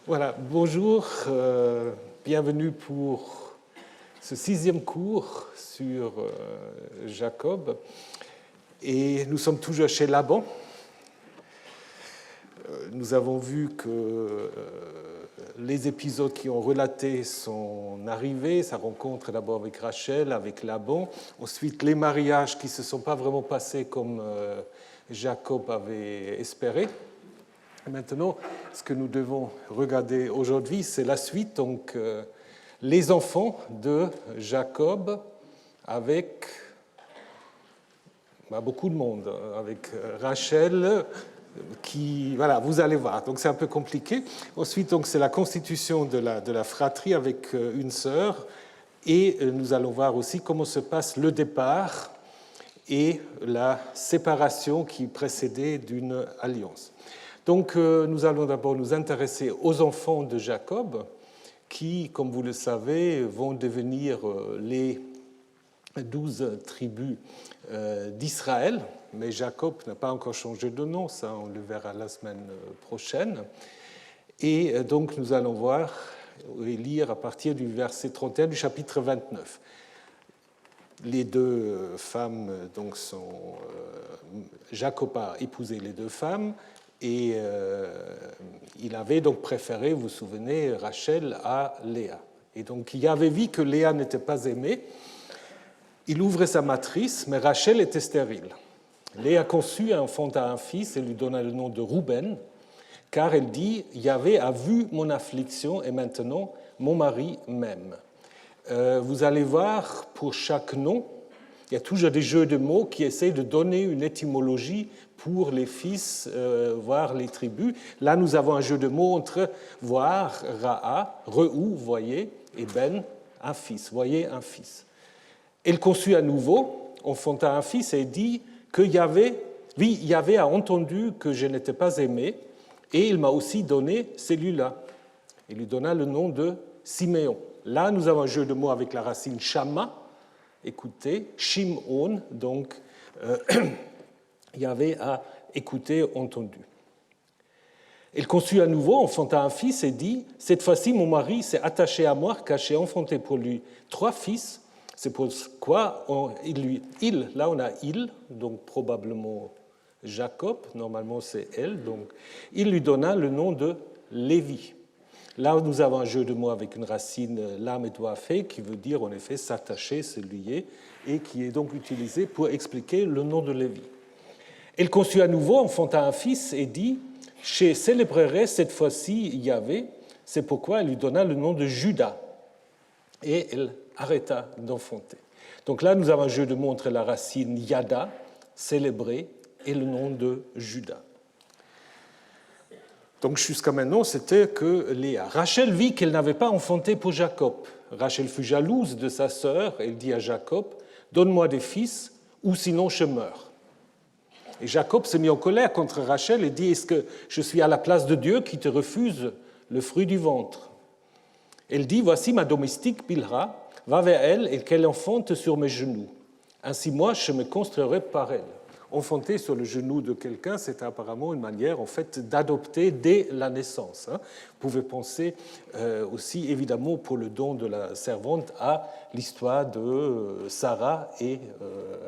Voilà, bonjour, bienvenue pour ce 6e cours sur Jacob. Et nous sommes toujours chez Laban. Nous avons vu que les épisodes qui ont relaté son arrivée, sa rencontre d'abord avec Rachel, avec Laban, ensuite les mariages qui ne se sont pas vraiment passés comme Jacob avait espéré. Maintenant, ce que nous devons regarder aujourd'hui, c'est la suite, donc les enfants de Jacob avec beaucoup de monde, avec Rachel, qui, voilà, vous allez voir, donc c'est un peu compliqué. Ensuite, donc, c'est la constitution de la fratrie avec une sœur, et nous allons voir aussi comment se passe le départ et la séparation qui précédait d'une alliance. Donc, nous allons d'abord nous intéresser aux enfants de Jacob, qui, comme vous le savez, vont devenir les 12 tribus d'Israël. Mais Jacob n'a pas encore changé de nom, ça on le verra la semaine prochaine. Et donc, nous allons voir et lire à partir du verset 31 du chapitre 29. Les deux femmes donc, sont... Jacob a épousé les deux femmes, et il avait donc préféré, vous vous souvenez, Rachel à Léa. Et donc il avait vu que Léa n'était pas aimée. Il ouvrait sa matrice, mais Rachel était stérile. Léa conçut et enfanta un fils et lui donna le nom de Rouben, car elle dit « Yahvé a vu mon affliction et maintenant mon mari m'aime ». Vous allez voir, pour chaque nom, il y a toujours des jeux de mots qui essaient de donner une étymologie pour les fils, voire les tribus. Là, nous avons un jeu de mots entre voir, Ra'a, Re'ou, voyez, et Ben, un fils, voyez, un fils. Elle conçut à nouveau, enfanta un fils et dit que Yahvé a entendu que je n'étais pas aimé et il m'a aussi donné celui-là. Il lui donna le nom de Siméon. Là, nous avons un jeu de mots avec la racine Shama, écoutez, Shimon, donc Yahvé a écouté, entendu. Elle conçut à nouveau, enfanta un fils et dit « Cette fois-ci, mon mari s'est attaché à moi, car j'ai enfanté pour lui 3 fils. C'est pourquoi là on a il, donc probablement Jacob, normalement c'est elle, donc il lui donna le nom de Lévi. » Là, nous avons un jeu de mots avec une racine lam et doifé qui veut dire en effet s'attacher, se lier, et qui est donc utilisé pour expliquer le nom de Lévi. Elle conçut à nouveau, enfanta un fils et dit « Je célébrerai cette fois-ci Yahvé », c'est pourquoi elle lui donna le nom de Juda. Et elle arrêta d'enfanter. Donc là, nous avons un jeu de mots entre la racine Yada, célébrer, et le nom de Juda. Donc jusqu'à maintenant, c'était que Léa. Rachel vit qu'elle n'avait pas enfanté pour Jacob. Rachel fut jalouse de sa sœur. Elle dit à Jacob, « Donne-moi des fils, ou sinon je meurs. » Et Jacob s'est mis en colère contre Rachel et dit, « Est-ce que je suis à la place de Dieu qui te refuse le fruit du ventre ?» Elle dit, « Voici ma domestique Bilha, va vers elle et qu'elle enfante sur mes genoux. Ainsi moi, je me construirai par elle. » Enfanter sur le genou de quelqu'un, c'est apparemment une manière en fait d'adopter dès la naissance. Vous pouvez penser aussi évidemment pour le don de la servante à l'histoire de Sarah et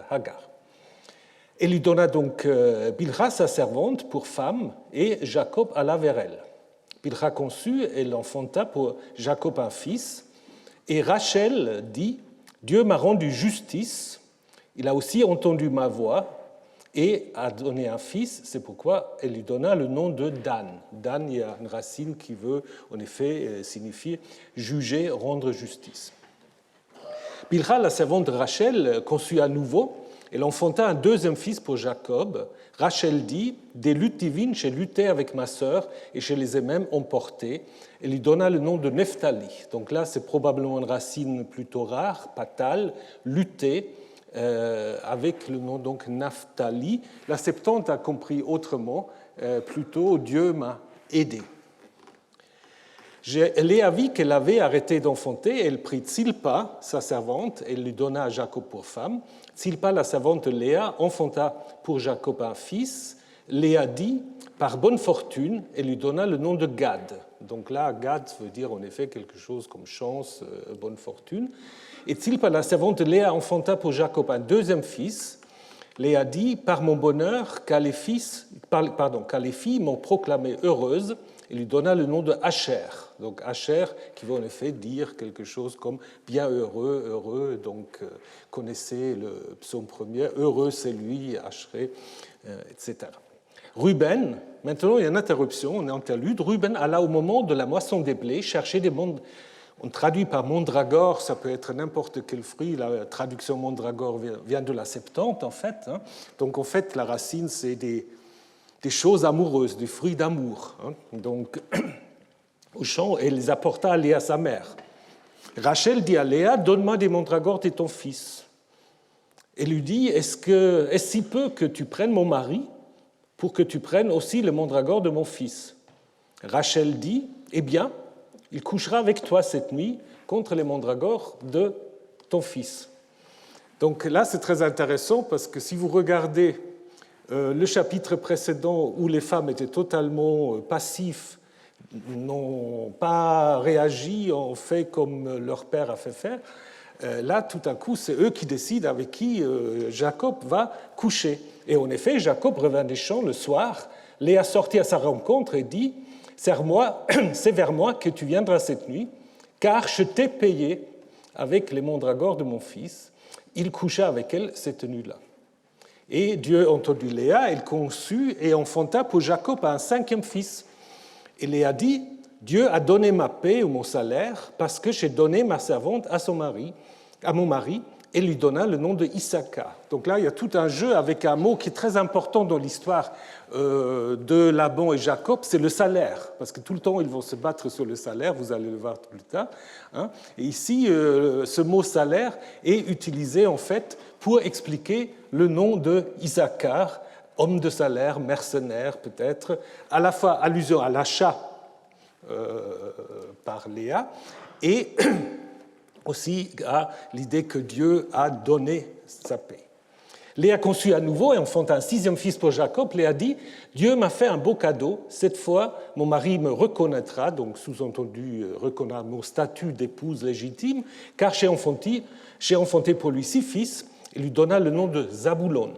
Hagar. Elle lui donna donc Bilha, sa servante, pour femme, et Jacob alla vers elle. Bilha conçut, elle enfanta pour Jacob un fils, et Rachel dit « Dieu m'a rendu justice, il a aussi entendu ma voix, et a donné un fils, c'est pourquoi elle lui donna le nom de Dan. Dan, il y a une racine qui veut en effet signifier juger, rendre justice. Bilha, la servante de Rachel, conçut à nouveau. Elle enfanta un 2e fils pour Jacob. Rachel dit, « Des luttes divines, j'ai lutté avec ma sœur et je les ai même emportées. » Elle lui donna le nom de Nephtali. Donc là, c'est probablement une racine plutôt rare, patale, lutter, avec le nom donc Naphtali. La Septante a compris autrement, plutôt Dieu m'a aidé. Léa vit qu'elle avait arrêté d'enfanter, elle prit Tsilpa, sa servante, et lui donna à Jacob pour femme. Tsilpa, la servante de Léa, enfanta pour Jacob un fils. Léa dit, par bonne fortune, elle lui donna le nom de Gad. Donc là, Gad veut dire en effet quelque chose comme chance, bonne fortune. Et Zilpa, la servante de Léa, enfanta pour Jacob un deuxième fils. Léa dit, par mon bonheur, car les filles m'ont proclamée heureuse, et lui donna le nom de Asher. Donc Asher, qui veut en effet dire quelque chose comme bien heureux, heureux. Donc connaissez le psaume premier, heureux c'est lui, Asheré, etc. Ruben, maintenant il y a une interruption, on est interlude. Ruben alla au moment de la moisson des blés chercher des on traduit par mandragore, ça peut être n'importe quel fruit. La traduction mandragore vient de la Septante, en fait. Donc, en fait, la racine, c'est des choses amoureuses, des fruits d'amour. Donc, au champ, elle les apporta à Léa, sa mère. Rachel dit à Léa, donne-moi des mandragores de ton fils. Elle lui dit, est-ce si peu que tu prennes mon mari pour que tu prennes aussi le mandragore de mon fils? Rachel dit, eh bien, il couchera avec toi cette nuit contre les mandragores de ton fils. Donc là, c'est très intéressant parce que si vous regardez le chapitre précédent où les femmes étaient totalement passives, n'ont pas réagi, ont fait comme leur père a fait faire, là, tout à coup, c'est eux qui décident avec qui Jacob va coucher. Et en effet, Jacob revint des champs le soir, Léa sortit à sa rencontre et dit, c'est vers moi que tu viendras cette nuit, car je t'ai payé avec les mandragores de mon fils. Il coucha avec elle cette nuit-là. Et Dieu entendit Léa, elle conçut et enfanta pour Jacob un cinquième fils. Et Léa dit, Dieu a donné ma paie ou mon salaire parce que j'ai donné ma servante à mon mari, et lui donna le nom de Issachar. Donc là, il y a tout un jeu avec un mot qui est très important dans l'histoire de Laban et Jacob, c'est le salaire, parce que tout le temps, ils vont se battre sur le salaire, vous allez le voir plus tard. Et ici, ce mot salaire est utilisé en fait pour expliquer le nom de Issachar, homme de salaire, mercenaire peut-être, à la fois allusion à l'achat par Léa et aussi à l'idée que Dieu a donné sa paix. Léa conçut à nouveau et enfanta un sixième fils pour Jacob. Léa dit, Dieu m'a fait un beau cadeau. Cette fois, mon mari me reconnaîtra, donc sous-entendu, reconnaîtra mon statut d'épouse légitime, car j'ai enfanté pour lui 6 fils. Il lui donna le nom de Zaboulon.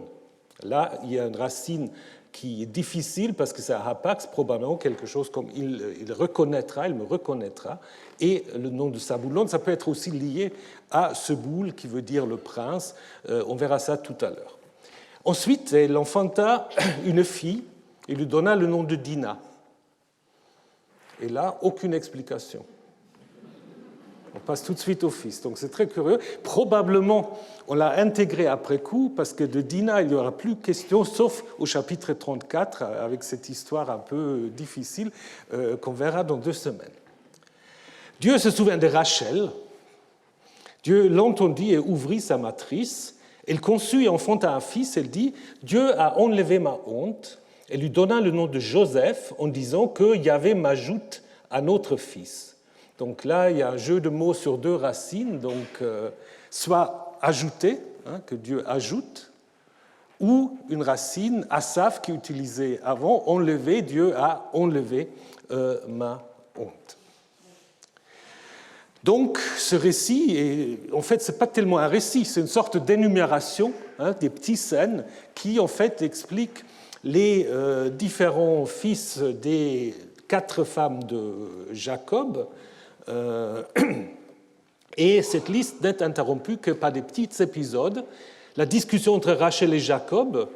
Là, il y a une racine qui est difficile parce que c'est un hapax, probablement quelque chose comme il me reconnaîtra. Et le nom de Zaboulon, ça peut être aussi lié à Seboul, qui veut dire le prince. On verra ça tout à l'heure. Ensuite, elle enfanta une fille et lui donna le nom de Dina. Et là, aucune explication. On passe tout de suite au fils. Donc c'est très curieux. Probablement, on l'a intégré après coup, parce que de Dina, il n'y aura plus question, sauf au chapitre 34, avec cette histoire un peu difficile qu'on verra dans 2 semaines. Dieu se souvint de Rachel. Dieu l'entendit et ouvrit sa matrice. Elle conçut et enfanta un fils. Elle dit, Dieu a enlevé ma honte. Elle lui donna le nom de Joseph en disant que Yahvé m'ajoute à notre fils. Donc là, il y a un jeu de mots sur 2 racines, donc soit ajouter, que Dieu ajoute, ou une racine, asaf, qui est utilisée avant, enlever, Dieu a enlevé ma honte. Donc ce récit, en fait, ce n'est pas tellement un récit, c'est une sorte d'énumération des petites scènes qui, en fait, expliquent les différents fils des 4 femmes de Jacob. Et cette liste n'est interrompue que par des petits épisodes. La discussion entre Rachel et Jacob,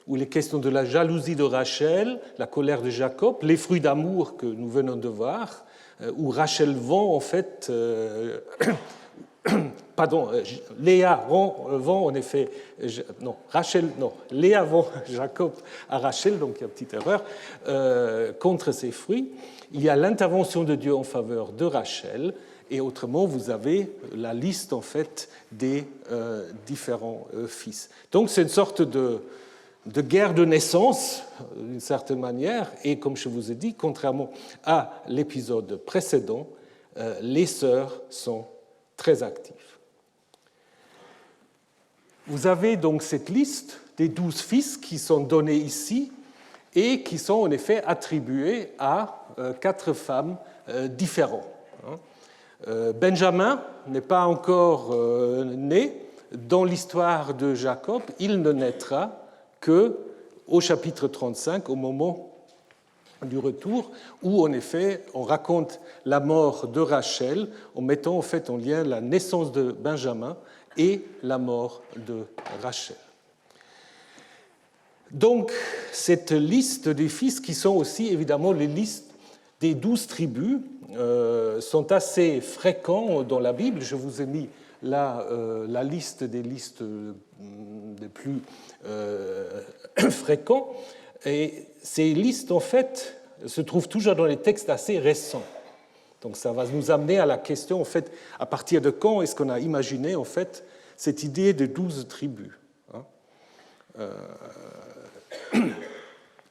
où il est question de la jalousie de Rachel, la colère de Jacob, les fruits d'amour que nous venons de voir, où Rachel vend en fait... Léa vend en effet... Léa vend Jacob à Rachel, donc il y a une petite erreur, contre ses fruits. Il y a l'intervention de Dieu en faveur de Rachel, et autrement, vous avez la liste en fait des différents fils. Donc c'est une sorte de guerre de naissance, d'une certaine manière, et comme je vous ai dit, contrairement à l'épisode précédent, les sœurs sont très actives. Vous avez donc cette liste des 12 fils qui sont donnés ici, et qui sont en effet attribués à 4 femmes différentes. Benjamin n'est pas encore né. Dans l'histoire de Jacob, il ne naîtra qu'au chapitre 35, au moment du retour, où en effet on raconte la mort de Rachel en mettant en fait en lien la naissance de Benjamin et la mort de Rachel. Donc cette liste des fils, qui sont aussi évidemment les listes des 12 tribus, sont assez fréquents dans la Bible. Je vous ai mis là la liste des listes les plus fréquents. Et ces listes, en fait, se trouvent toujours dans les textes assez récents. Donc ça va nous amener à la question, en fait, à partir de quand est-ce qu'on a imaginé, en fait, cette idée de 12 tribus.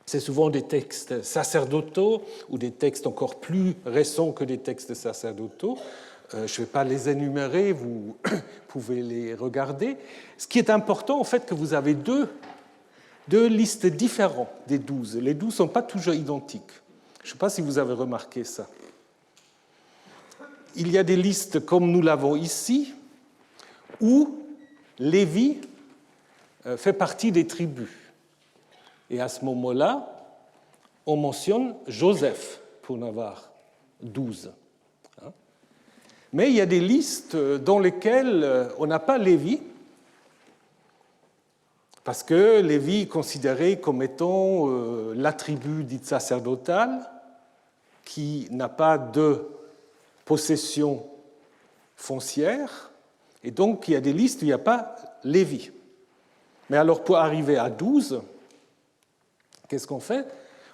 C'est souvent des textes sacerdotaux ou des textes encore plus récents que des textes sacerdotaux. Je ne vais pas les énumérer, vous pouvez les regarder. Ce qui est important, en fait, que vous avez deux listes différentes des 12. Les 12 ne sont pas toujours identiques. Je ne sais pas si vous avez remarqué ça. Il y a des listes comme nous l'avons ici, où Lévi fait partie des tribus. Et à ce moment-là, on mentionne Joseph pour en avoir 12. Mais il y a des listes dans lesquelles on n'a pas Lévi, parce que Lévi est considéré comme étant la tribu dite sacerdotale, qui n'a pas de possession foncière, et donc il y a des listes où il n'y a pas Lévi. Mais alors pour arriver à 12, qu'est-ce qu'on fait?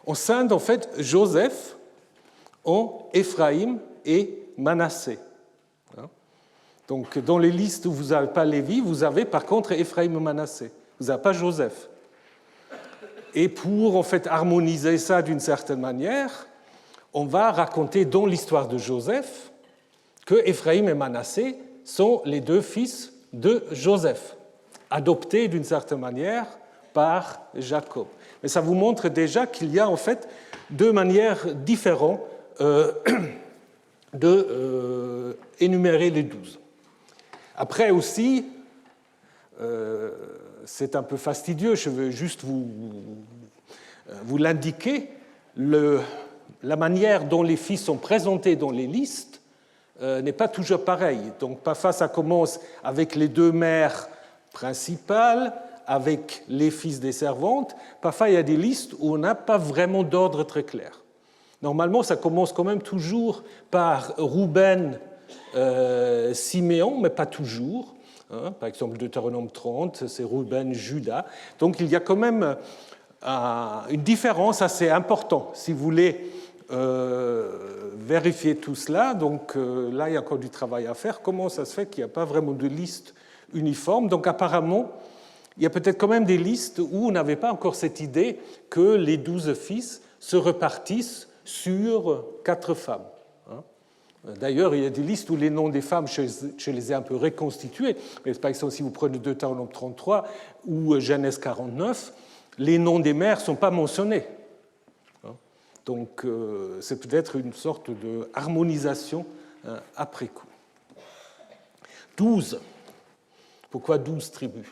On scinde en fait Joseph en Éphraïm et Manassé. Donc dans les listes où vous n'avez pas Lévi, vous avez par contre Éphraïm et Manassé. Vous n'avez pas Joseph. Et pour en fait harmoniser ça d'une certaine manière, on va raconter dans l'histoire de Joseph que Éphraïm et Manassé sont les 2 fils de Joseph, adoptés d'une certaine manière par Jacob. Mais ça vous montre déjà qu'il y a en fait 2 manières différentes d'énumérer les 12. Après aussi, c'est un peu fastidieux, je veux juste vous l'indiquer, la manière dont les fils sont présentés dans les listes n'est pas toujours pareille. Donc parfois ça commence avec les 2 mères principales, avec les fils des servantes. Parfois il y a des listes où on n'a pas vraiment d'ordre très clair. Normalement ça commence quand même toujours par Rouben, Siméon, mais pas toujours. Par exemple, Deutéronome 30, c'est Rouben, Juda. Donc il y a quand même une différence assez importante. Si vous voulez vérifier tout cela, donc là il y a encore du travail à faire. Comment ça se fait qu'il n'y a pas vraiment de liste uniforme? Donc apparemment, il y a peut-être quand même des listes où on n'avait pas encore cette idée que les 12 fils se repartissent sur 4 femmes. D'ailleurs, il y a des listes où les noms des femmes, je les ai un peu reconstitués. Mais par exemple, si vous prenez Deutéronome 33 ou Genèse 49, les noms des mères ne sont pas mentionnés. Donc, c'est peut-être une sorte de harmonisation après coup. 12. Pourquoi 12 tribus?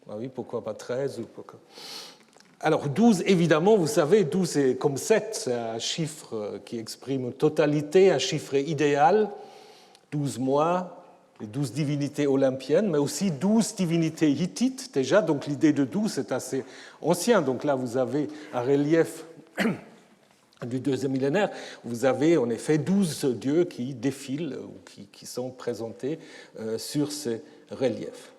Ah oui, pourquoi pas 13 ou pourquoi... Alors 12, évidemment, vous savez, 12 c'est comme 7, c'est un chiffre qui exprime une totalité, un chiffre idéal, 12 mois, les 12 divinités olympiennes, mais aussi 12 divinités hittites déjà, donc l'idée de 12 est assez ancien. Donc là, vous avez un relief du 2e millénaire, vous avez en effet 12 dieux qui défilent ou qui sont présentés sur ces reliefs.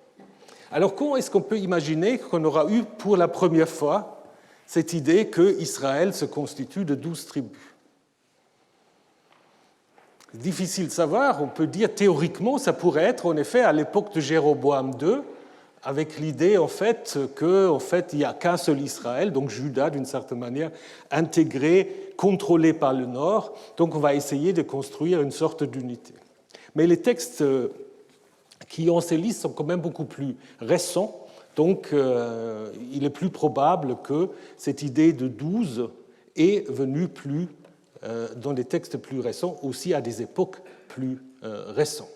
Alors, comment est-ce qu'on peut imaginer qu'on aura eu pour la première fois cette idée qu'Israël se constitue de 12 tribus? C'est difficile de savoir, on peut dire théoriquement, ça pourrait être en effet à l'époque de Jéroboam II, avec l'idée en fait qu'il n'y a qu'un seul Israël, donc Juda d'une certaine manière, intégré, contrôlé par le Nord, donc on va essayer de construire une sorte d'unité. Mais les textes qui ont ces listes sont quand même beaucoup plus récents. Donc, il est plus probable que cette idée de 12 est venue dans des textes plus récents, aussi à des époques plus récentes.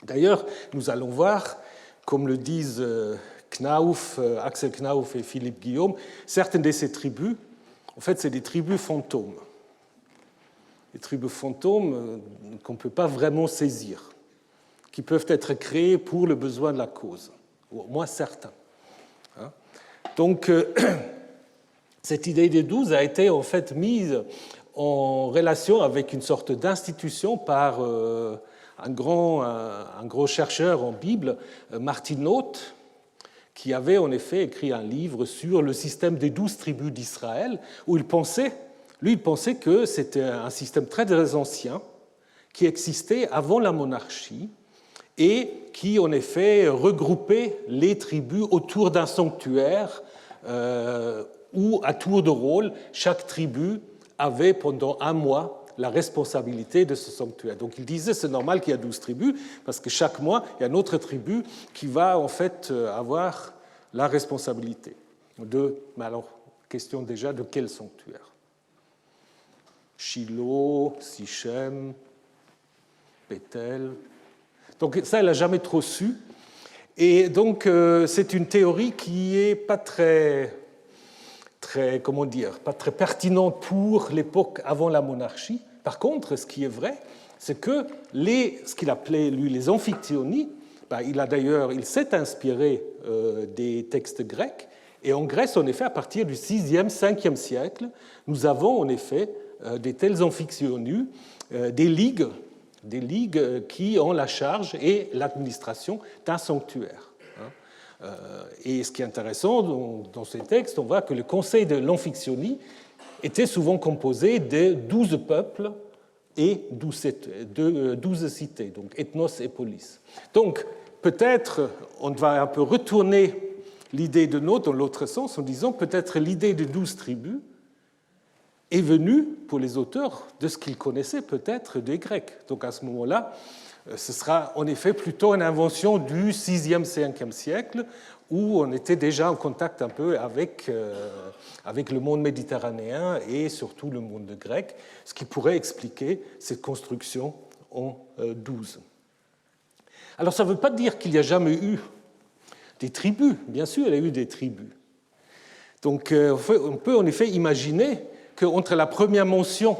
D'ailleurs, nous allons voir, comme le disent Axel Knauf et Philippe Guillaume, certaines de ces tribus, en fait, c'est des tribus fantômes. Des tribus fantômes qu'on ne peut pas vraiment saisir, qui peuvent être créées pour le besoin de la cause, ou au moins certains. Donc, cette idée des 12 a été en fait mise en relation avec une sorte d'institution par un gros chercheur en Bible, Martin Noth, qui avait en effet écrit un livre sur le système des 12 tribus d'Israël, où il pensait que c'était un système très ancien qui existait avant la monarchie et qui, en effet, regroupait les tribus autour d'un sanctuaire où, à tour de rôle, chaque tribu avait pendant un mois la responsabilité de ce sanctuaire. Donc il disait c'est normal qu'il y a 12 tribus, parce que chaque mois, il y a une autre tribu qui va en fait avoir la responsabilité mais alors, question déjà de quel sanctuaire? Shiloh, Sichem, Bethel. Donc ça, elle n'a jamais trop su. Et donc, c'est une théorie qui n'est pas très pertinente pour l'époque avant la monarchie. Par contre, ce qui est vrai, c'est que ce qu'il appelait, lui, les amphictyonies, il s'est inspiré des textes grecs. Et en Grèce, en effet, à partir du 6e, 5e siècle, nous avons en effet des tels amphictyonies, des ligues qui ont la charge et l'administration d'un sanctuaire. Et ce qui est intéressant dans ces textes, on voit que le conseil de l'amphictyonie était souvent composé de 12 peuples et 12 cités, donc ethnos et polis. Donc peut-être on va un peu retourner l'idée de Noth dans l'autre sens en disant peut-être l'idée de 12 tribus est venue pour les auteurs de ce qu'ils connaissaient peut-être des Grecs. Donc à ce moment-là, ce sera en effet plutôt une invention du 6e, 5e siècle où on était déjà en contact un peu avec le monde méditerranéen et surtout le monde grec, ce qui pourrait expliquer cette construction en 12. Alors ça ne veut pas dire qu'il n'y a jamais eu des tribus. Bien sûr, il y a eu des tribus. Donc on peut en effet imaginer qu'entre la première mention,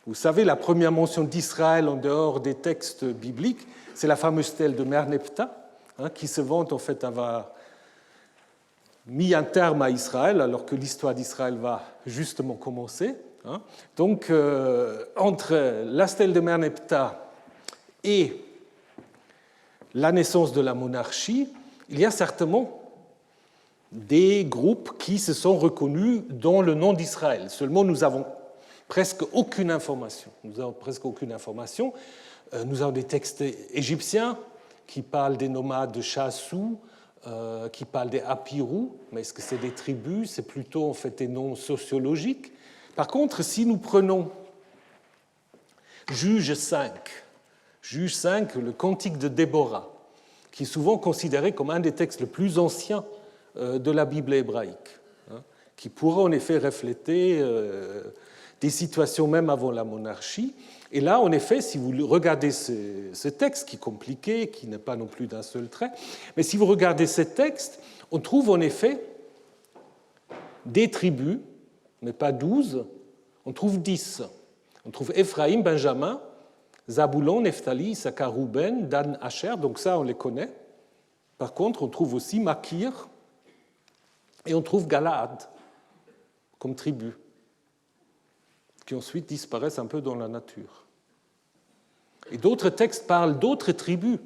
vous savez, la première mention d'Israël en dehors des textes bibliques, c'est la fameuse stèle de Merneptah, qui se vante en fait avoir mis un terme à Israël, alors que l'histoire d'Israël va justement commencer. Donc, entre la stèle de Merneptah et la naissance de la monarchie, il y a certainement des groupes qui se sont reconnus dans le nom d'Israël. Seulement, nous avons presque aucune information. Nous avons des textes égyptiens qui parlent des nomades de Chassou, qui parlent des Apirou, mais est-ce que c'est des tribus? C'est plutôt en fait des noms sociologiques. Par contre, si nous prenons Juge 5, le Cantique de Déborah, qui est souvent considéré comme un des textes les plus anciens de la Bible hébraïque, qui pourrait en effet refléter des situations même avant la monarchie. Et là, en effet, si vous regardez ce texte, qui est compliqué, qui n'est pas non plus d'un seul trait, mais si vous regardez ce texte, on trouve en effet des tribus, mais pas 12, on trouve 10. On trouve Éphraïm, Benjamin, Zaboulon, Nephtali, Issachar, Rouben, Dan, Asher, donc ça, on les connaît. Par contre, on trouve aussi Makir et on trouve Galaad comme tribu, qui ensuite disparaissent un peu dans la nature. Et d'autres textes parlent d'autres tribus,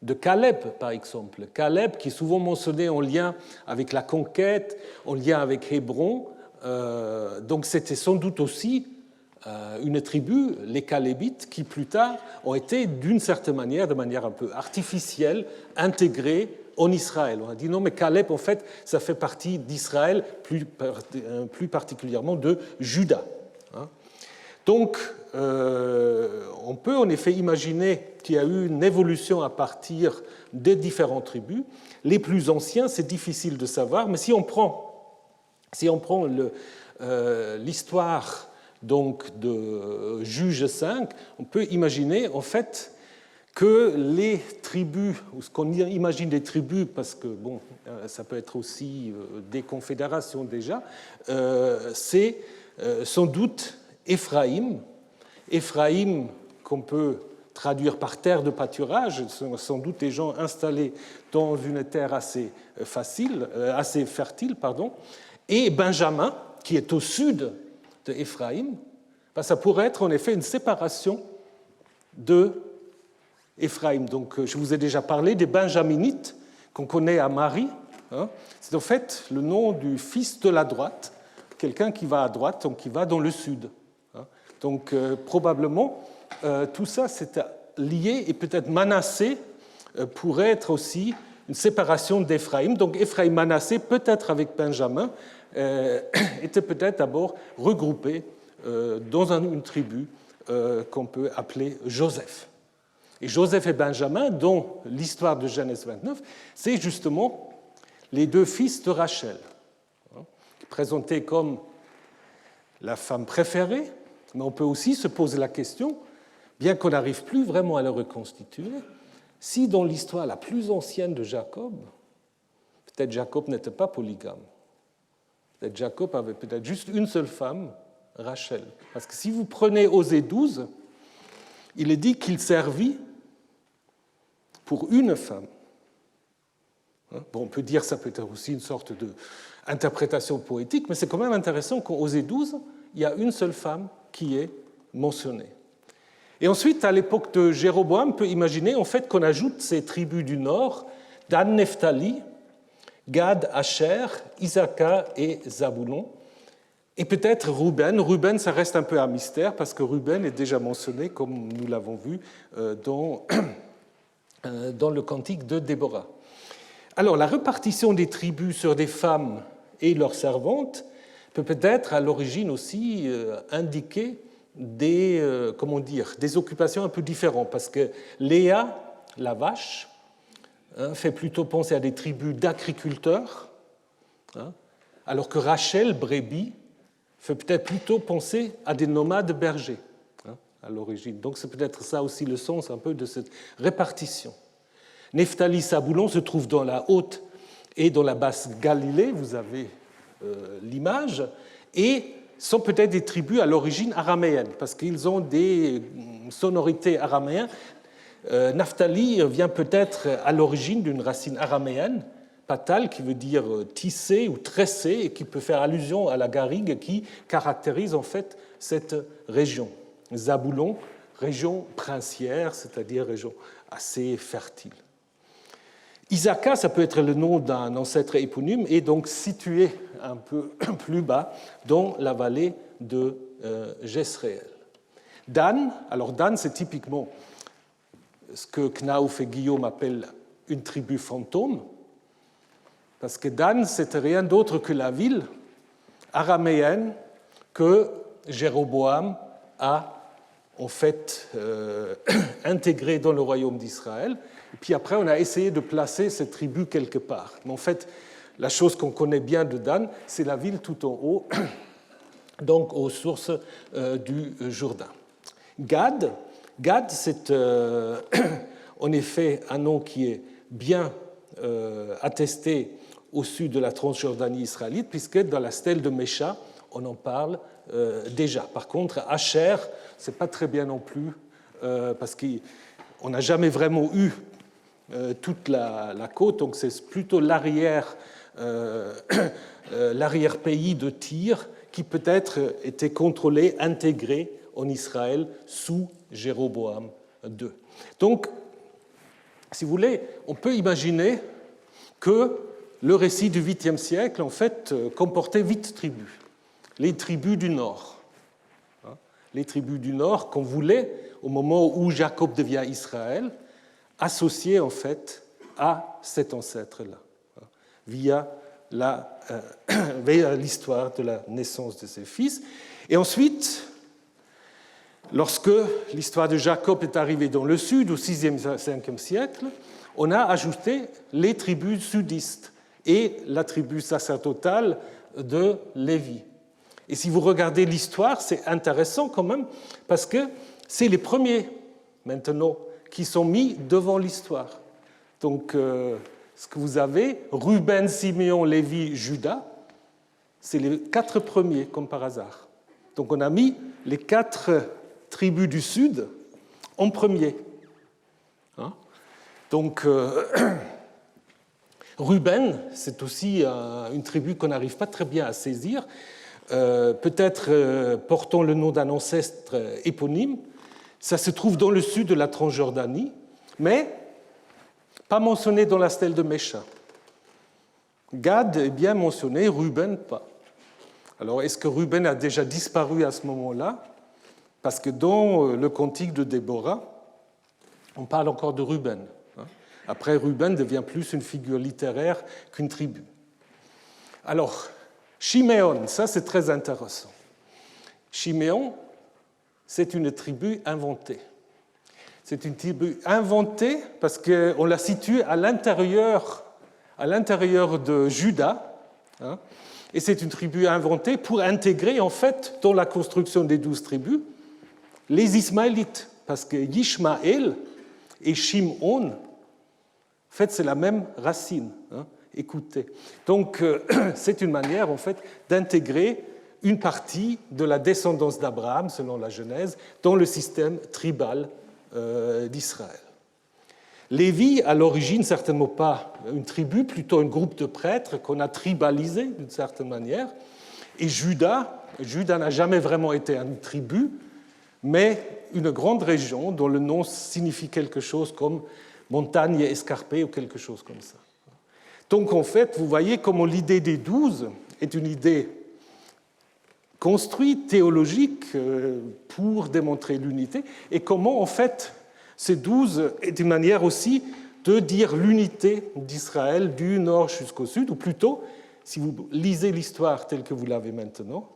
de Caleb par exemple. Caleb qui est souvent mentionné en lien avec la conquête, en lien avec Hébron. Donc c'était sans doute aussi une tribu, les Calébites, qui plus tard ont été d'une certaine manière, de manière un peu artificielle, intégrés en Israël. On a dit non, mais Caleb, en fait, ça fait partie d'Israël, plus particulièrement de Juda. Donc, on peut en effet imaginer qu'il y a eu une évolution à partir des différentes tribus. Les plus anciens, c'est difficile de savoir, mais si on prend l'histoire donc de Juge 5, on peut imaginer en fait que les tribus, ou ce qu'on imagine des tribus, parce que bon, ça peut être aussi des confédérations déjà, c'est sans doute Éphraïm. Éphraïm, qu'on peut traduire par terre de pâturage, sont sans doute des gens installés dans une terre assez fertile, et Benjamin, qui est au sud de Éphraïm, ça pourrait être en effet une séparation de Éphraïm. Donc, je vous ai déjà parlé des Benjaminites qu'on connaît à Marie. C'est en fait le nom du fils de la droite, quelqu'un qui va à droite, donc qui va dans le sud. Donc, probablement, tout ça, c'est lié, et peut-être Manassé pourrait être aussi une séparation d'Éphraïm. Donc, Éphraïm-Manassé, peut-être avec Benjamin, étaient peut-être d'abord regroupés dans une tribu qu'on peut appeler Joseph. Et Joseph et Benjamin, dont l'histoire de Genèse 29, c'est justement les deux fils de Rachel, présentés comme la femme préférée, mais on peut aussi se poser la question, bien qu'on n'arrive plus vraiment à le reconstituer, si dans l'histoire la plus ancienne de Jacob, peut-être Jacob n'était pas polygame, peut-être Jacob avait peut-être juste une seule femme, Rachel. Parce que si vous prenez Osée 12, il est dit qu'il servit pour une femme. Bon, on peut dire que ça peut être aussi une sorte d'interprétation poétique, mais c'est quand même intéressant qu'en Osée 12, il y a une seule femme qui est mentionnée. Et ensuite, à l'époque de Jéroboam, on peut imaginer en fait qu'on ajoute ces tribus du nord, Dan, Nephtali, Gad, Asher, Issachar et Zaboulon, et peut-être Ruben. Ruben, ça reste un peu un mystère, parce que Ruben est déjà mentionné, comme nous l'avons vu, dans le cantique de Déborah. Alors, la répartition des tribus sur des femmes et leurs servantes peut peut-être à l'origine aussi indiquer des occupations un peu différentes, parce que Léa, la vache, fait plutôt penser à des tribus d'agriculteurs, alors que Rachel, brebis, fait peut-être plutôt penser à des nomades bergers à l'origine. Donc c'est peut-être ça aussi le sens un peu de cette répartition. Nephtali, Zaboulon se trouvent dans la haute et dans la basse Galilée, vous avez l'image, et sont peut-être des tribus à l'origine araméenne, parce qu'ils ont des sonorités araméennes. Naphtali vient peut-être à l'origine d'une racine araméenne, patal, qui veut dire tisser ou tresser, et qui peut faire allusion à la garrigue qui caractérise en fait cette région. Zaboulon, région princière, c'est-à-dire région assez fertile. Issachar, ça peut être le nom d'un ancêtre éponyme, et donc situé un peu plus bas dans la vallée de Jezréel. Dan, alors Dan, c'est typiquement ce que Knauf et Guillaume appellent une tribu fantôme, parce que Dan, c'était rien d'autre que la ville araméenne que Jéroboam a en fait intégrée dans le royaume d'Israël. Et puis après, on a essayé de placer cette tribu quelque part. Mais en fait, la chose qu'on connaît bien de Dan, c'est la ville tout en haut, donc aux sources du Jourdain. Gad, c'est en effet un nom qui est bien attesté au sud de la Transjordanie israélite, puisque dans la stèle de Mécha, on en parle déjà. Par contre, Asher, ce n'est pas très bien non plus, parce qu'on n'a jamais vraiment eu toute la côte, donc c'est plutôt l'arrière-pays de Tyr qui peut-être était contrôlé, intégré en Israël sous Jéroboam II. Donc, si vous voulez, on peut imaginer que le récit du 8e siècle, en fait, comportait 8 tribus. Les tribus du Nord. Les tribus du Nord qu'on voulait, au moment où Jacob devient Israël, associer, en fait, à cet ancêtre-là, via l'histoire de la naissance de ses fils. Et ensuite, Lorsque l'histoire de Jacob est arrivée dans le sud, au 6e, 5e siècle, on a ajouté les tribus sudistes et la tribu sacerdotale de Lévi. Et si vous regardez l'histoire, c'est intéressant quand même, parce que c'est les premiers, maintenant, qui sont mis devant l'histoire. Donc, ce que vous avez, Ruben, Siméon, Lévi, Juda, c'est les 4 premiers, comme par hasard. Donc, on a mis les 4 tribus du Sud en premier. Hein? Donc, Ruben, c'est aussi une tribu qu'on n'arrive pas très bien à saisir, peut-être portant le nom d'un ancêtre éponyme. Ça se trouve dans le sud de la Transjordanie, mais pas mentionné dans la stèle de Mécha. Gad est bien mentionné, Ruben pas. Alors, est-ce que Ruben a déjà disparu à ce moment-là? Parce que dans le cantique de Déborah, on parle encore de Ruben. Après, Ruben devient plus une figure littéraire qu'une tribu. Alors, Chiméon, ça c'est très intéressant. Chiméon, c'est une tribu inventée. C'est une tribu inventée parce qu'on la situe à l'intérieur de Juda. Et c'est une tribu inventée pour intégrer, en fait, dans la construction des 12 tribus, les Ismaélites. Parce que Yishmaël et Shimon, en fait, c'est la même racine. Écoutez. Donc, c'est une manière, en fait, d'intégrer une partie de la descendance d'Abraham, selon la Genèse, dans le système tribal d'Israël. Lévi, à l'origine, certainement pas une tribu, plutôt un groupe de prêtres qu'on a tribalisé d'une certaine manière. Et Juda n'a jamais vraiment été une tribu, mais une grande région dont le nom signifie quelque chose comme montagne escarpée ou quelque chose comme ça. Donc, en fait, vous voyez comment l'idée des 12 est une idée construite, théologique, pour démontrer l'unité, et comment, en fait, ces 12 est une manière aussi de dire l'unité d'Israël du nord jusqu'au sud, ou plutôt, si vous lisez l'histoire telle que vous l'avez maintenant,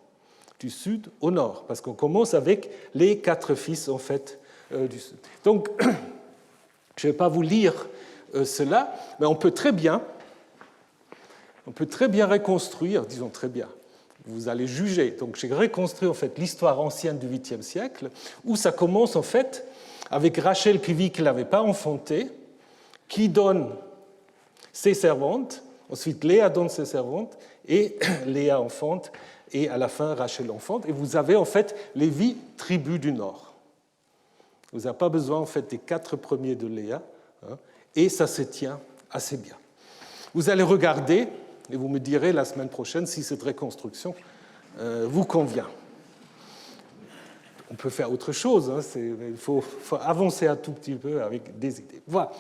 du sud au nord, parce qu'on commence avec les 4 fils, en fait, du sud. Donc, je ne vais pas vous lire cela, mais on peut très bien reconstruire, disons très bien, vous allez juger. Donc j'ai reconstruit en fait l'histoire ancienne du 8e siècle, où ça commence en fait avec Rachel qui vit qu'elle n'avait pas enfanté, qui donne ses servantes, ensuite Léa donne ses servantes, et Léa enfante, et à la fin Rachel enfante, et vous avez en fait les 8 tribus du Nord. Vous n'avez pas besoin en fait des 4 premiers de Léa, et ça se tient assez bien. Vous allez regarder, et vous me direz la semaine prochaine si cette reconstruction vous convient. On peut faire autre chose, il faut avancer un tout petit peu avec des idées. Voilà.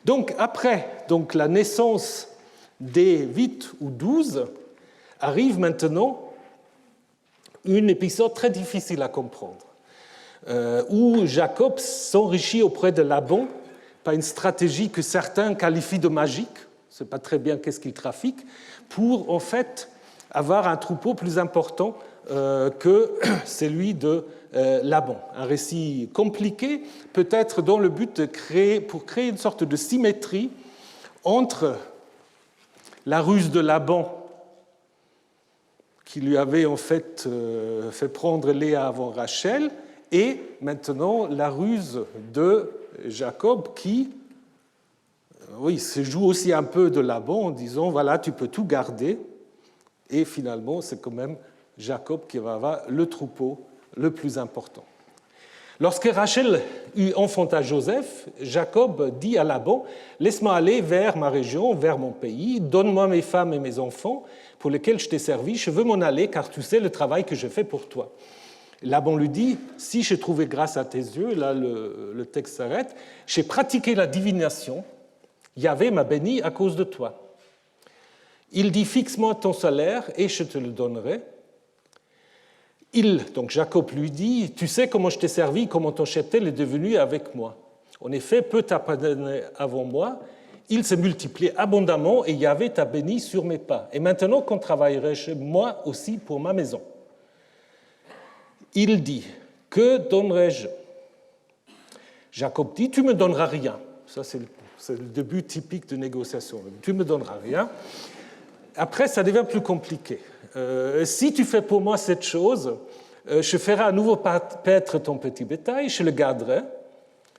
Donc après la naissance des 8 ou 12, arrive maintenant un épisode très difficile à comprendre, où Jacob s'enrichit auprès de Laban par une stratégie que certains qualifient de magique, je ne sais pas très bien qu'est-ce qu'il trafique, pour en fait avoir un troupeau plus important que celui de Laban. Un récit compliqué, peut-être dans le but de créer une sorte de symétrie entre la ruse de Laban, qui lui avait en fait fait prendre Léa avant Rachel, et maintenant la ruse de Jacob qui, se joue aussi un peu de Laban en disant, voilà, tu peux tout garder, et finalement c'est quand même Jacob qui va avoir le troupeau le plus important. Lorsque Rachel eut enfanté Joseph, Jacob dit à Laban, « Laisse-moi aller vers ma région, vers mon pays, donne-moi mes femmes et mes enfants pour lesquels je t'ai servi, je veux m'en aller car tu sais le travail que je fais pour toi. » Laban lui dit, « Si j'ai trouvé grâce à tes yeux, là le texte s'arrête, j'ai pratiqué la divination, Yahvé m'a béni à cause de toi. » Il dit, « Fixe-moi ton salaire et je te le donnerai. » Donc Jacob lui dit, « Tu sais comment je t'ai servi, comment ton cheptel est devenu avec moi. En effet, peu t'a pardonné avant moi, il s'est multiplié abondamment et Yahvé t'a béni sur mes pas. Et maintenant qu'on travaillerait chez moi aussi pour ma maison. » Il dit, que donnerai-je? Jacob dit, tu ne me donneras rien. Ça, c'est le début typique de négociation. Tu ne me donneras rien. Après, ça devient plus compliqué. Si tu fais pour moi cette chose, je ferai à nouveau paître ton petit bétail, je le garderai,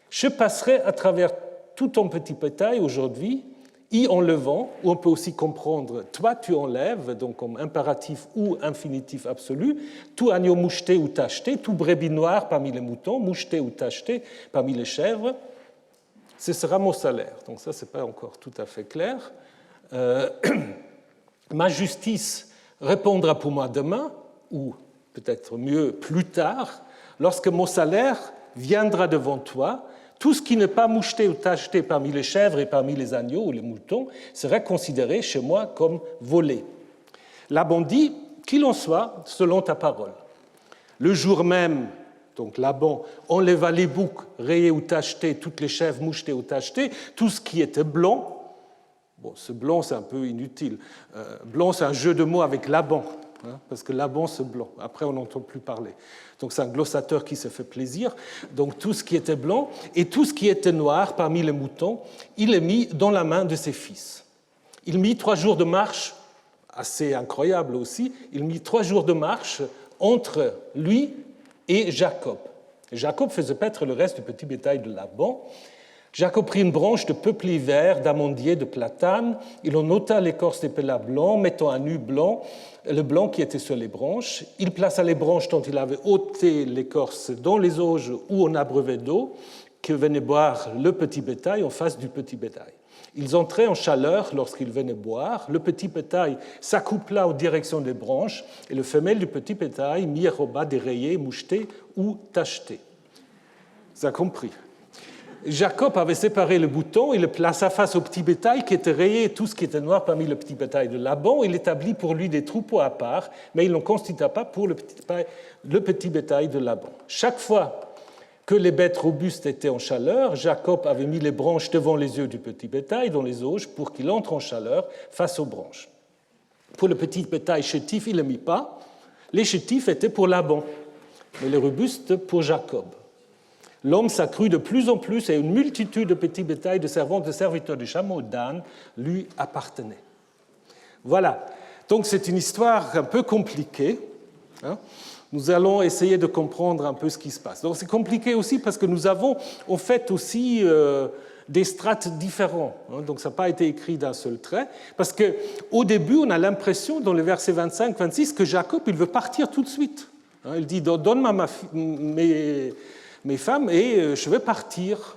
je passerai à travers tout ton petit bétail aujourd'hui, y enlevant, ou on peut aussi comprendre, toi tu enlèves, donc comme impératif ou infinitif absolu, tout agneau moucheté ou tacheté, tout brebis noir parmi les moutons, moucheté ou tacheté parmi les chèvres, ce sera mon salaire. Donc ça, ce n'est pas encore tout à fait clair. Ma justice répondra pour moi demain, ou peut-être mieux plus tard, lorsque mon salaire viendra devant toi. Tout ce qui n'est pas moucheté ou tacheté parmi les chèvres et parmi les agneaux ou les moutons sera considéré chez moi comme volé. Laban dit, qu'il en soit selon ta parole. Le jour même, donc Laban enleva les boucs rayés ou tachetés, toutes les chèvres mouchetées ou tachetées, tout ce qui était blanc. Bon, ce blanc, c'est un peu inutile. Blanc, c'est un jeu de mots avec Laban, parce que Laban, c'est blanc. Après, on n'entend plus parler. Donc, c'est un glossateur qui se fait plaisir. Donc, tout ce qui était blanc et tout ce qui était noir parmi les moutons, il est mis dans la main de ses fils. Il mit 3 jours de marche, assez incroyable aussi, il mit 3 jours de marche entre lui et Jacob. Jacob faisait paître le reste du petit bétail de Laban. Jacob prit une branche de peuplier vert, d'amandier, de platane. Il en ôta l'écorce des pélats blancs, mettant à nu blanc le blanc qui était sur les branches. Il plaça les branches dont il avait ôté l'écorce dans les auges ou en abreuvet d'eau que venait boire le petit bétail en face du petit bétail. Ils entraient en chaleur lorsqu'ils venaient boire. Le petit bétail s'accoupla aux directions des branches et le femelle du petit bétail mit au bas des rayés, mouchetés ou tachetés. Vous avez compris? Jacob avait séparé le bouton, il le plaça face au petit bétail qui était rayé, tout ce qui était noir parmi le petit bétail de Laban. Il établit pour lui des troupeaux à part, mais il n'en constitua pas pour le petit bétail de Laban. Chaque fois que les bêtes robustes étaient en chaleur, Jacob avait mis les branches devant les yeux du petit bétail dans les auges pour qu'il entre en chaleur face aux branches. Pour le petit bétail chétif, il ne le mit pas. Les chétifs étaient pour Laban, mais les robustes pour Jacob. L'homme s'accrut de plus en plus et une multitude de petits bétails, de servantes, de serviteurs, de chameaux, d'ânes lui appartenaient. Voilà. Donc c'est une histoire un peu compliquée. Nous allons essayer de comprendre un peu ce qui se passe. Donc c'est compliqué aussi parce que nous avons en fait aussi des strates différents. Donc ça n'a pas été écrit d'un seul trait. Parce qu'au début, on a l'impression, dans les versets 25-26, que Jacob, il veut partir tout de suite. Il dit, donne-moi mes femmes et je vais partir.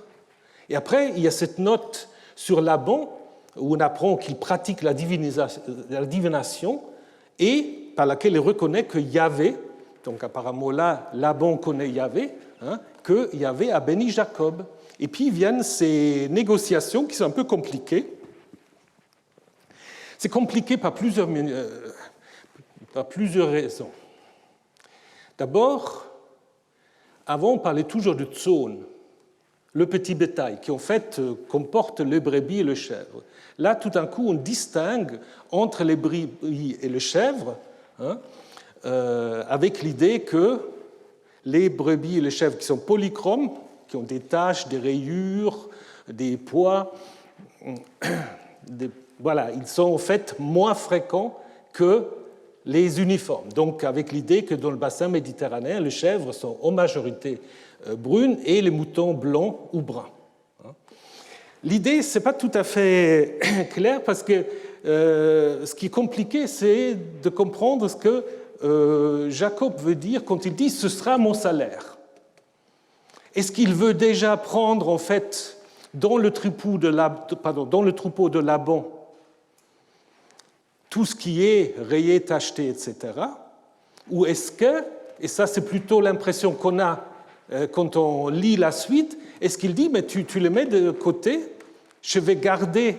Et après, il y a cette note sur Laban où on apprend qu'il pratique la divination et par laquelle il reconnaît que Yahvé, donc apparemment là, Laban connaît Yahvé, que Yahvé a béni Jacob. Et puis viennent ces négociations qui sont un peu compliquées. C'est compliqué par plusieurs raisons. D'abord, avant, on parlait toujours de tzon, le petit bétail, qui en fait comporte les brebis et les chèvres. Là, tout d'un coup, on distingue entre les brebis et les chèvres, avec l'idée que les brebis et les chèvres qui sont polychromes, qui ont des taches, des rayures, des pois, voilà, ils sont en fait moins fréquents que les uniformes. Donc, avec l'idée que dans le bassin méditerranéen, les chèvres sont en majorité brunes et les moutons blancs ou bruns. L'idée, ce n'est pas tout à fait clair parce que ce qui est compliqué, c'est de comprendre ce que Jacob veut dire quand il dit « ce sera mon salaire ». Est-ce qu'il veut déjà prendre, en fait, dans le troupeau de Laban, tout ce qui est rayé, tacheté, etc. Ou est-ce que, et ça c'est plutôt l'impression qu'on a quand on lit la suite, est-ce qu'il dit, mais tu les mets de côté, je vais garder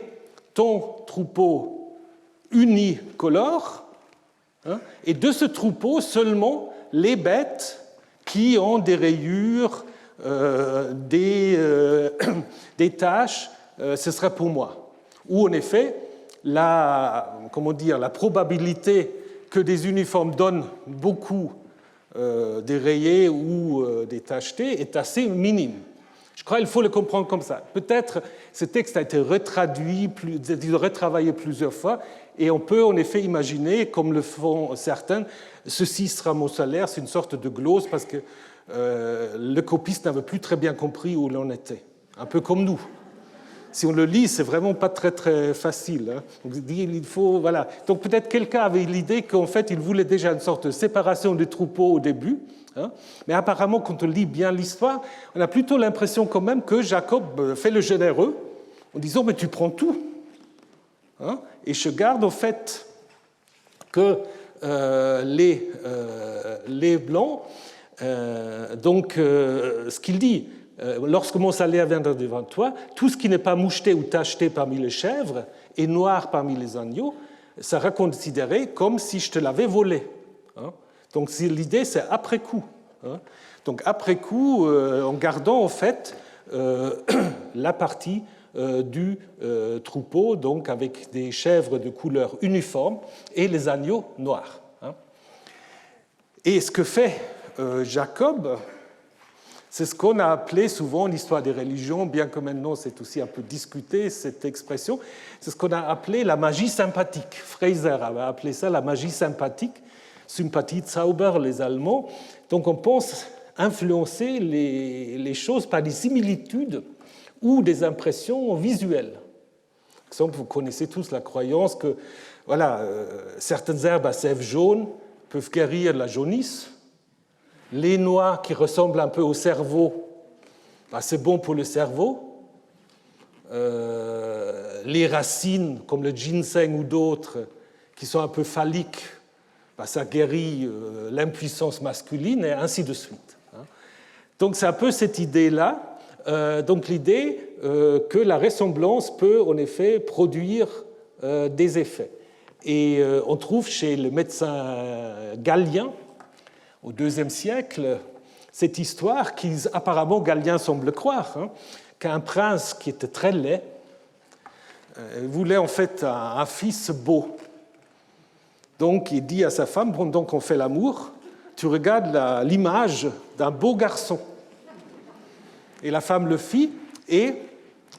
ton troupeau unicolore, et de ce troupeau seulement les bêtes qui ont des rayures, des taches, ce sera pour moi. Ou en effet, la probabilité que des uniformes donnent beaucoup des rayés ou des tachetés est assez minime. Je crois qu'il faut le comprendre comme ça. Peut-être ce texte a été retravaillé plusieurs fois et on peut en effet imaginer, comme le font certains, ceci sera mon salaire, c'est une sorte de glose parce que le copiste n'avait plus très bien compris où l'on était. Un peu comme nous. Si on le lit, c'est vraiment pas très très facile. Hein. Donc, il faut, voilà. Donc peut-être quelqu'un avait l'idée qu'en fait il voulait déjà une sorte de séparation des troupeaux au début. Hein. Mais apparemment, quand on lit bien l'histoire, on a plutôt l'impression quand même que Jacob fait le généreux en disant mais tu prends tout. Hein. Et je garde au fait que les blancs, ce qu'il dit. Lorsque mon salaire viendra devant toi, tout ce qui n'est pas moucheté ou tacheté parmi les chèvres et noir parmi les agneaux sera considéré comme si je te l'avais volé. Donc l'idée, c'est après coup. Donc après coup, en gardant en fait la partie du troupeau, donc avec des chèvres de couleur uniforme et les agneaux noirs. Et ce que fait Jacob, c'est ce qu'on a appelé souvent l'histoire des religions, bien que maintenant c'est aussi un peu discuté cette expression, c'est ce qu'on a appelé la magie sympathique. Fraser avait appelé ça la magie sympathique, Sympathiezauber, les Allemands. Donc on pense influencer les choses par des similitudes ou des impressions visuelles. Par exemple, vous connaissez tous la croyance que voilà, certaines herbes à sève jaune peuvent guérir la jaunisse. Les noix qui ressemblent un peu au cerveau, c'est bon pour le cerveau. Les racines, comme le ginseng ou d'autres, qui sont un peu phalliques, ça guérit l'impuissance masculine, et ainsi de suite. Donc c'est un peu cette idée-là. Donc l'idée que la ressemblance peut en effet produire des effets. Et on trouve chez le médecin Galien, au IIe siècle, cette histoire qu'apparemment Galien semble croire, qu'un prince qui était très laid voulait en fait un fils beau. Donc il dit à sa femme, pendant qu'on fait l'amour, tu regardes l'image d'un beau garçon. Et la femme le fit, et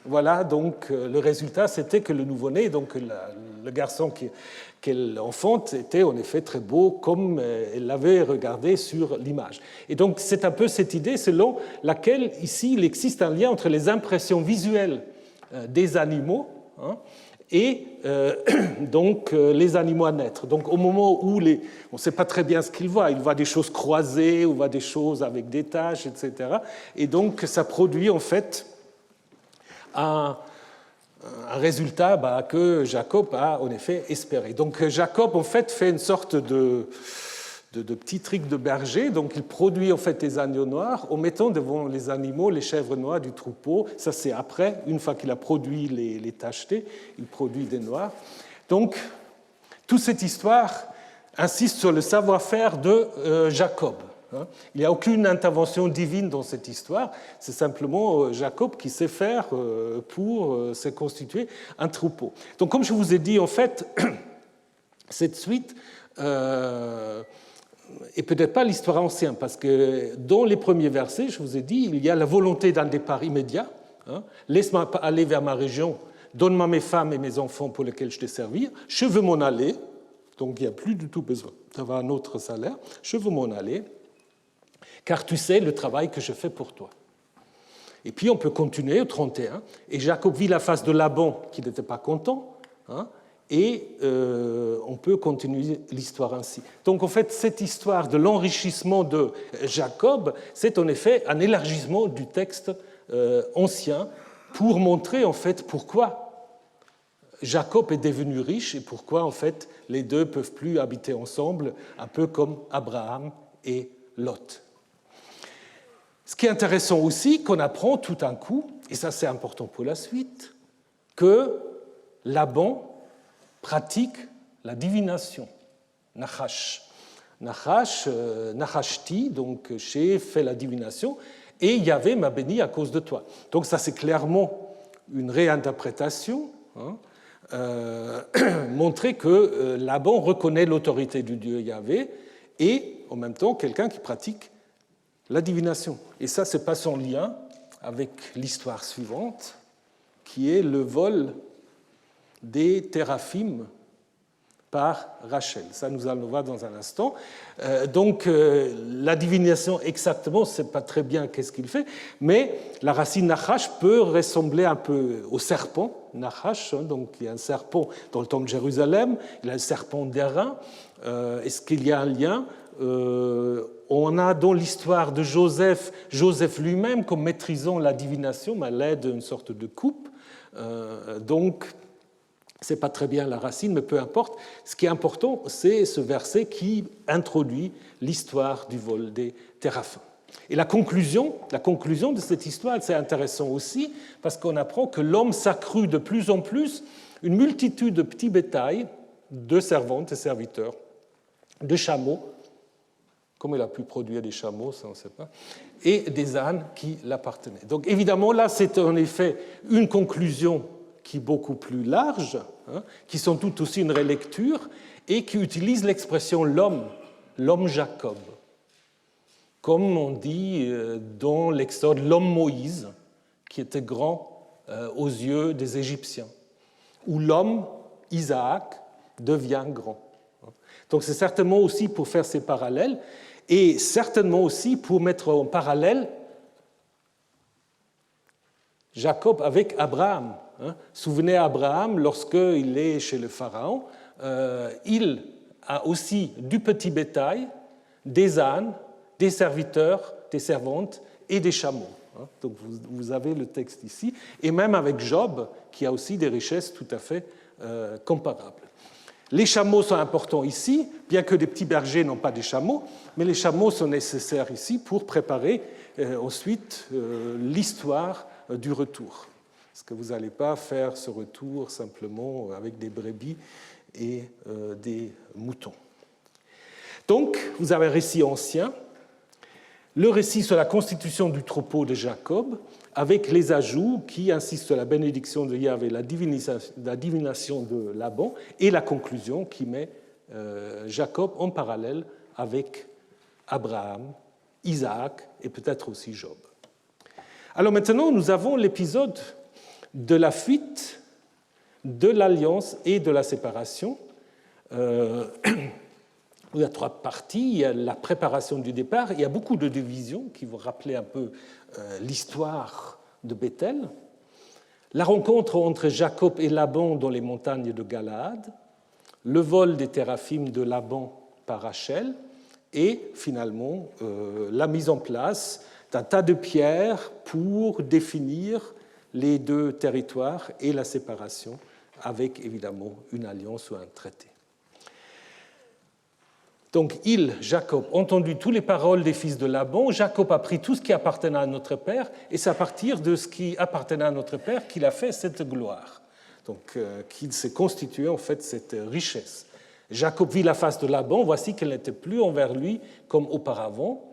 voilà, donc le résultat, c'était que le nouveau-né, donc le garçon qu'elle enfante, était en effet très beau, comme elle l'avait regardé sur l'image. Et donc c'est un peu cette idée selon laquelle, ici, il existe un lien entre les impressions visuelles des animaux et donc les animaux à naître. Donc au moment où on ne sait pas très bien ce qu'il voit des choses croisées, ou voit des choses avec des taches, etc. Et donc ça produit en fait un résultat que Jacob a en effet espéré. Donc Jacob en fait une sorte de petit trick de berger. Donc il produit en fait des agneaux noirs en mettant devant les animaux les chèvres noires du troupeau. Ça c'est après, une fois qu'il a produit les tachetés, il produit des noirs. Donc toute cette histoire insiste sur le savoir-faire de Jacob. Il n'y a aucune intervention divine dans cette histoire, c'est simplement Jacob qui sait faire pour se constituer un troupeau. Donc comme je vous ai dit, en fait, cette suite et peut-être pas l'histoire ancienne, parce que dans les premiers versets, je vous ai dit, il y a la volonté d'un départ immédiat. Laisse-moi aller vers ma région, donne-moi mes femmes et mes enfants pour lesquels je te servir, je veux m'en aller, donc il n'y a plus du tout besoin d'avoir un autre salaire, je veux m'en aller, car tu sais le travail que je fais pour toi. Et puis on peut continuer au 31, et Jacob vit la face de Laban qui n'était pas content, et on peut continuer l'histoire ainsi. Donc en fait, cette histoire de l'enrichissement de Jacob, c'est en effet un élargissement du texte ancien pour montrer en fait pourquoi Jacob est devenu riche et pourquoi en fait les deux ne peuvent plus habiter ensemble, un peu comme Abraham et Lot. Ce qui est intéressant aussi, qu'on apprend tout d'un coup, et ça c'est important pour la suite, que Laban pratique la divination, Nachash. Nachashti, donc j'ai fait la divination, et Yahvé m'a béni à cause de toi. Donc ça c'est clairement une réinterprétation, montrer que Laban reconnaît l'autorité du Dieu Yahvé, et en même temps quelqu'un qui pratique la divination. Et ça, c'est pas sans lien avec l'histoire suivante, qui est le vol des téraphimes par Rachel. Ça, nous allons le voir dans un instant. Donc, la divination, exactement, je ne sais pas très bien qu'est-ce qu'il fait, mais la racine Nachash peut ressembler un peu au serpent. Nachash, donc il y a un serpent dans le temple de Jérusalem, il y a le serpent d'airain. Est-ce qu'il y a un lien? On a dans l'histoire de Joseph lui-même comme maîtrisant la divination à l'aide d'une sorte de coupe. Donc, ce n'est pas très bien la racine, mais peu importe. Ce qui est important, c'est ce verset qui introduit l'histoire du vol des téraphins. Et la conclusion de cette histoire, c'est intéressant aussi, parce qu'on apprend que l'homme s'accrut de plus en plus une multitude de petits bétails, de servantes et serviteurs, de chameaux, comme il a pu produire des chameaux, ça on ne sait pas, et des ânes qui l'appartenaient. Donc évidemment, là, c'est en effet une conclusion qui est beaucoup plus large, qui sont tout aussi une relecture, et qui utilise l'expression l'homme Jacob. Comme on dit dans l'Exode, l'homme Moïse, qui était grand aux yeux des Égyptiens, ou l'homme Isaac devient grand. Donc c'est certainement aussi pour faire ces parallèles, et certainement aussi pour mettre en parallèle Jacob avec Abraham. Souvenez Abraham, lorsqu'il est chez le Pharaon, il a aussi du petit bétail, des ânes, des serviteurs, des servantes et des chameaux. Donc vous avez le texte ici, et même avec Job, qui a aussi des richesses tout à fait comparables. Les chameaux sont importants ici, bien que les petits bergers n'ont pas des chameaux, mais les chameaux sont nécessaires ici pour préparer ensuite l'histoire du retour. Parce que vous n'allez pas faire ce retour simplement avec des brebis et des moutons. Donc, vous avez un récit ancien, le récit sur la constitution du troupeau de Jacob, avec les ajouts qui insistent sur la bénédiction de Yahvé, la divination de Laban, et la conclusion qui met Jacob en parallèle avec Abraham, Isaac et peut-être aussi Job. Alors maintenant, nous avons l'épisode de la fuite, de l'alliance et de la séparation. Il y a trois parties. Il y a la préparation du départ. Il y a beaucoup de divisions qui vont rappeler un peu l'histoire de Béthel. La rencontre entre Jacob et Laban dans les montagnes de Galaad. Le vol des téraphim de Laban par Rachel. Et finalement, la mise en place d'un tas de pierres pour définir les deux territoires et la séparation, avec évidemment une alliance ou un traité. Donc Jacob, entendu toutes les paroles des fils de Laban, Jacob a pris tout ce qui appartenait à notre père, et c'est à partir de ce qui appartenait à notre père qu'il a fait cette gloire. Donc qu'il s'est constitué en fait cette richesse. Jacob vit la face de Laban, voici qu'elle n'était plus envers lui comme auparavant.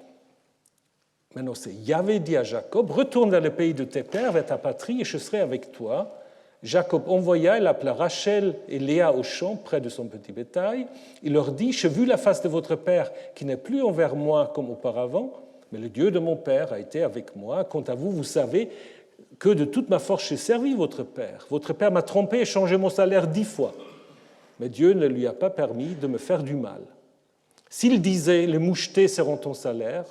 Maintenant, c'est Yahvé dit à Jacob, retourne vers le pays de tes pères, vers ta patrie, et je serai avec toi. Jacob envoya, il appela Rachel et Léa au champ, près de son petit bétail. Il leur dit, j'ai vu la face de votre père, qui n'est plus envers moi comme auparavant, mais le Dieu de mon père a été avec moi. Quant à vous, vous savez que de toute ma force j'ai servi votre père. Votre père m'a trompé et changé mon salaire 10 fois. Mais Dieu ne lui a pas permis de me faire du mal. S'il disait, les mouchetés seront ton salaire,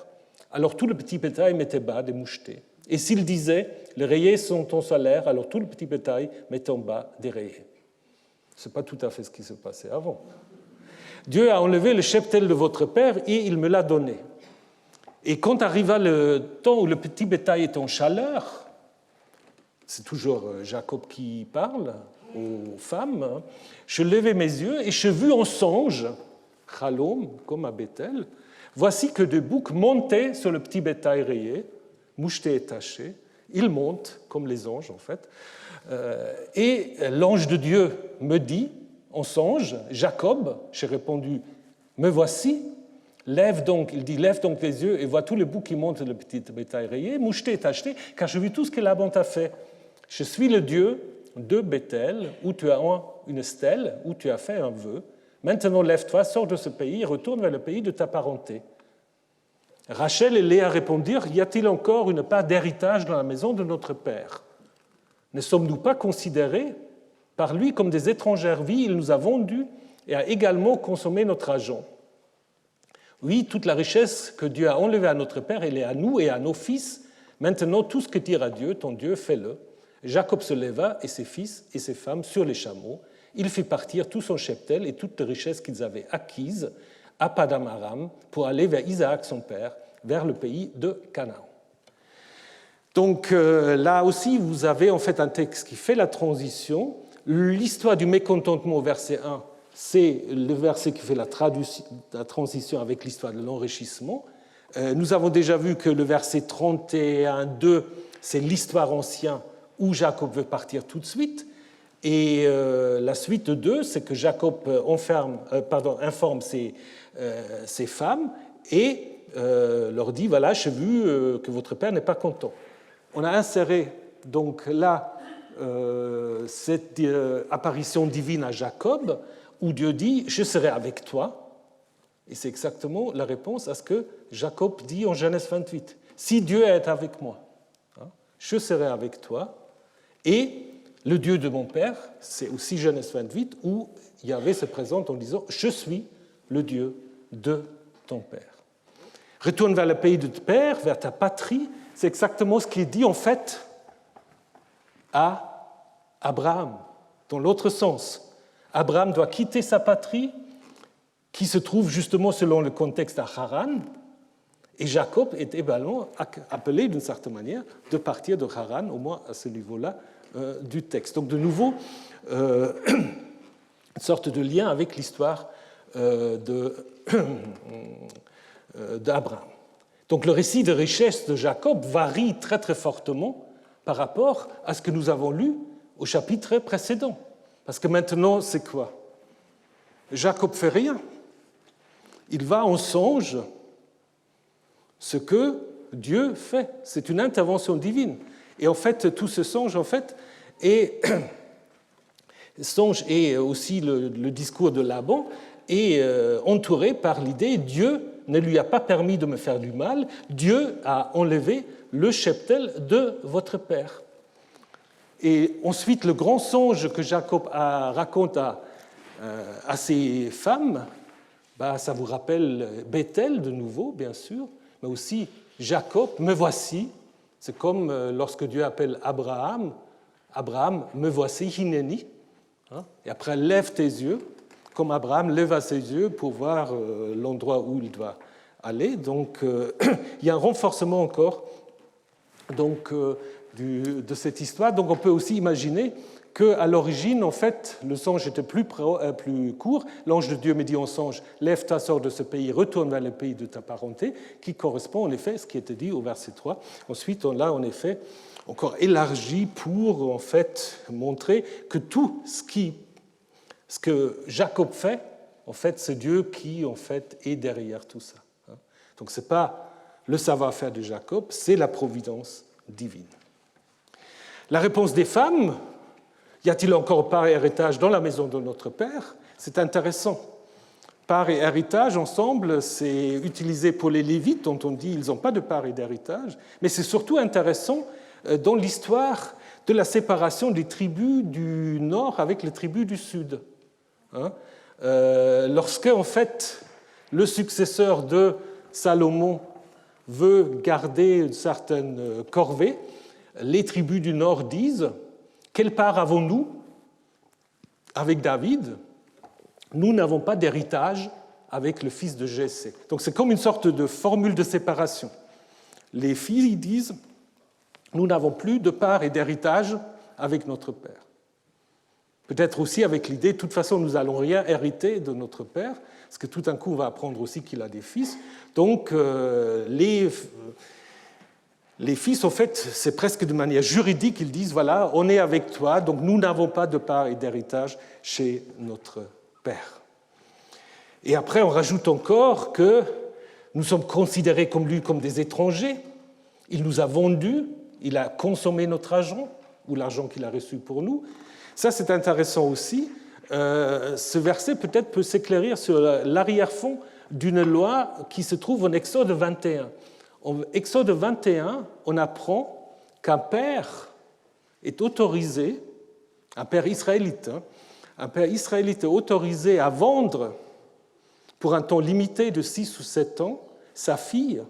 alors tout le petit bétail mettait bas des mouchetés. Et s'il disait, les rayés sont ton salaire, alors tout le petit bétail mettait en bas des rayés. Ce n'est pas tout à fait ce qui se passait avant. Dieu a enlevé le cheptel de votre père et il me l'a donné. Et quand arriva le temps où le petit bétail était en chaleur, c'est toujours Jacob qui parle aux femmes, je levai mes yeux et je vis en songe, Chalom, comme à Béthel, voici que des boucs montaient sur le petit bétail rayé, moucheté et taché. Ils montent, comme les anges en fait. Et l'ange de Dieu me dit, en songe, Jacob, j'ai répondu, me voici, lève donc les yeux et vois tous les boucs qui montent sur le petit bétail rayé, moucheté et taché, car je vis tout ce que Laban t'a fait. Je suis le Dieu de Béthel, où tu as une stèle, où tu as fait un vœu. Maintenant, lève-toi, sors de ce pays et retourne vers le pays de ta parenté. Rachel et Léa répondirent, « Y a-t-il encore une part d'héritage dans la maison de notre père? Ne sommes-nous pas considérés par lui comme des étrangères? Oui, il nous a vendus et a également consommé notre argent. Oui, toute la richesse que Dieu a enlevée à notre père, elle est à nous et à nos fils. Maintenant, tout ce que dira Dieu, ton Dieu, fais-le. » Jacob se leva et ses fils et ses femmes sur les chameaux. Il fit partir tout son cheptel et toutes les richesses qu'ils avaient acquises à Padam Aram pour aller vers Isaac, son père, vers le pays de Canaan. Donc là aussi, vous avez en fait un texte qui fait la transition. L'histoire du mécontentement au verset 1, c'est le verset qui fait la transition avec l'histoire de l'enrichissement. Nous avons déjà vu que le verset 31-2, c'est l'histoire ancienne où Jacob veut partir tout de suite. Et la suite de 2, c'est que Jacob informe ses femmes et leur dit, voilà, j'ai vu que votre père n'est pas content. On a inséré donc là cette apparition divine à Jacob, où Dieu dit, je serai avec toi. Et c'est exactement la réponse à ce que Jacob dit en Genèse 28. Si Dieu est avec moi, je serai avec toi. Et le Dieu de mon père, c'est aussi Genèse 28, où Yahvé se présente en disant « Je suis le Dieu de ton père ». Retourne vers le pays de ton père, vers ta patrie. C'est exactement ce qui est dit en fait à Abraham, dans l'autre sens. Abraham doit quitter sa patrie, qui se trouve justement selon le contexte à Haran, et Jacob est également appelé d'une certaine manière de partir de Haran, au moins à ce niveau-là du texte. Donc de nouveau, une sorte de lien avec l'histoire d'Abraham. Donc le récit de richesse de Jacob varie très très fortement par rapport à ce que nous avons lu au chapitre précédent. Parce que maintenant, c'est quoi? Jacob fait rien. Il va en songe ce que Dieu fait. C'est une intervention divine. Et en fait, tout ce songe, en fait, est aussi le discours de Laban, est entouré par l'idée Dieu ne lui a pas permis de me faire du mal, Dieu a enlevé le cheptel de votre père. Et ensuite, le grand songe que Jacob raconte à ses femmes, ça vous rappelle Bethel de nouveau, bien sûr, mais aussi Jacob, me voici. C'est comme lorsque Dieu appelle Abraham, Abraham, me voici, Hineni. Et après, lève tes yeux, comme Abraham leva ses yeux pour voir l'endroit où il doit aller. Donc, il y a un renforcement encore donc, de cette histoire. Donc, on peut aussi imaginer qu'à l'origine, en fait, le songe était plus court. L'ange de Dieu me dit en songe, lève-toi, sors de ce pays, retourne vers le pays de ta parenté, qui correspond en effet à ce qui était dit au verset 3. Ensuite, on l'a en effet encore élargi pour en fait montrer que tout ce que Jacob fait, en fait, c'est Dieu qui en fait est derrière tout ça. Donc, ce n'est pas le savoir-faire de Jacob, c'est la providence divine. La réponse des femmes, y a-t-il encore part et héritage dans la maison de notre Père? C'est intéressant. Part et héritage, ensemble, c'est utilisé pour les Lévites, dont on dit qu'ils n'ont pas de part et d'héritage, mais c'est surtout intéressant dans l'histoire de la séparation des tribus du nord avec les tribus du sud. Lorsque, en fait, le successeur de Salomon veut garder une certaine corvée, les tribus du nord disent « Quelle part avons-nous avec David? Nous n'avons pas d'héritage avec le fils de Jessé. » Donc c'est comme une sorte de formule de séparation. Les filles disent « Nous n'avons plus de part et d'héritage avec notre père. » Peut-être aussi avec l'idée, de toute façon, nous n'allons rien hériter de notre père, parce que tout d'un coup, on va apprendre aussi qu'il a des fils. Donc, les fils, en fait, c'est presque de manière juridique, ils disent, voilà, on est avec toi, donc nous n'avons pas de part et d'héritage chez notre père. Et après, on rajoute encore que nous sommes considérés comme lui comme des étrangers. Il nous a vendus, il a consommé notre argent, ou l'argent qu'il a reçu pour nous. Ça, c'est intéressant aussi. Ce verset peut-être peut s'éclairir sur l'arrière-fond d'une loi qui se trouve en Exode 21. En Exode 21, on apprend qu'un père est autorisé, un père israélite est autorisé à vendre pour un temps limité de 6 ou 7 ans sa fille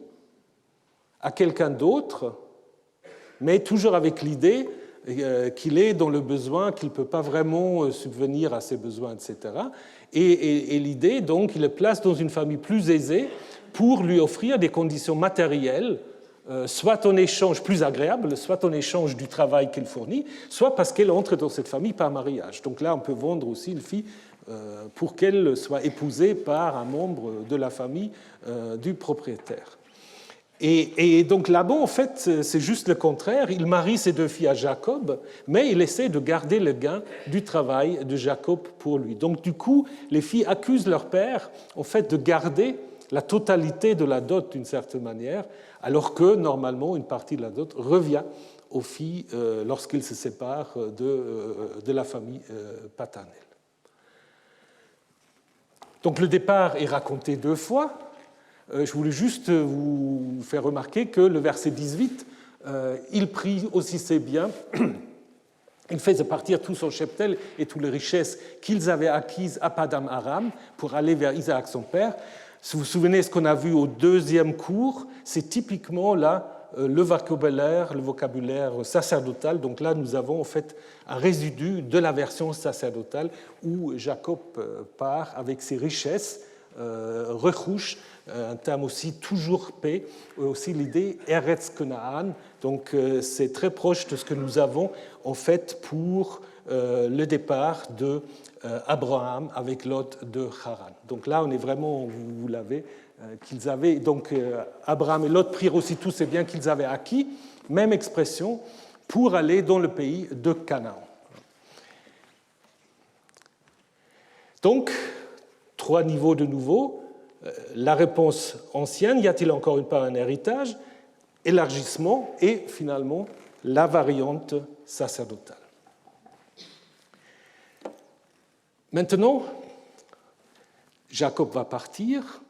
à quelqu'un d'autre, mais toujours avec l'idée qu'il est dans le besoin, qu'il ne peut pas vraiment subvenir à ses besoins, etc. Et l'idée, donc, il le place dans une famille plus aisée pour lui offrir des conditions matérielles, soit en échange plus agréable, soit en échange du travail qu'elle fournit, soit parce qu'elle entre dans cette famille par mariage. Donc là, on peut vendre aussi une fille pour qu'elle soit épousée par un membre de la famille du propriétaire. Et donc Laban, en fait, c'est juste le contraire. Il marie ses 2 filles à Jacob, mais il essaie de garder le gain du travail de Jacob pour lui. Donc du coup, les filles accusent leur père, en fait, de garder la totalité de la dot d'une certaine manière, alors que normalement, une partie de la dot revient aux filles lorsqu'ils se séparent de la famille paternelle. Donc le départ est raconté 2 fois. Je voulais juste vous faire remarquer que le verset 18, il prit aussi ses biens, il faisait partir tout son cheptel et toutes les richesses qu'ils avaient acquises à Padam Aram pour aller vers Isaac son père. Si vous vous souvenez, ce qu'on a vu au 2e cours, c'est typiquement là le vocabulaire sacerdotal. Donc là, nous avons en fait un résidu de la version sacerdotale où Jacob part avec ses richesses, recouche, un terme aussi toujours paix, aussi l'idée Eretz Canaan. Donc c'est très proche de ce que nous avons en fait pour le départ de Abraham avec Lot de Haran. Donc là, on est vraiment, vous l'avez, qu'ils avaient. Donc Abraham et Lot prirent aussi tous ces biens qu'ils avaient acquis, même expression, pour aller dans le pays de Canaan. Donc, 3 niveaux de nouveau. La réponse ancienne, y a-t-il encore une part un héritage, élargissement et finalement la variante sacerdotale. Maintenant, Jacob va partir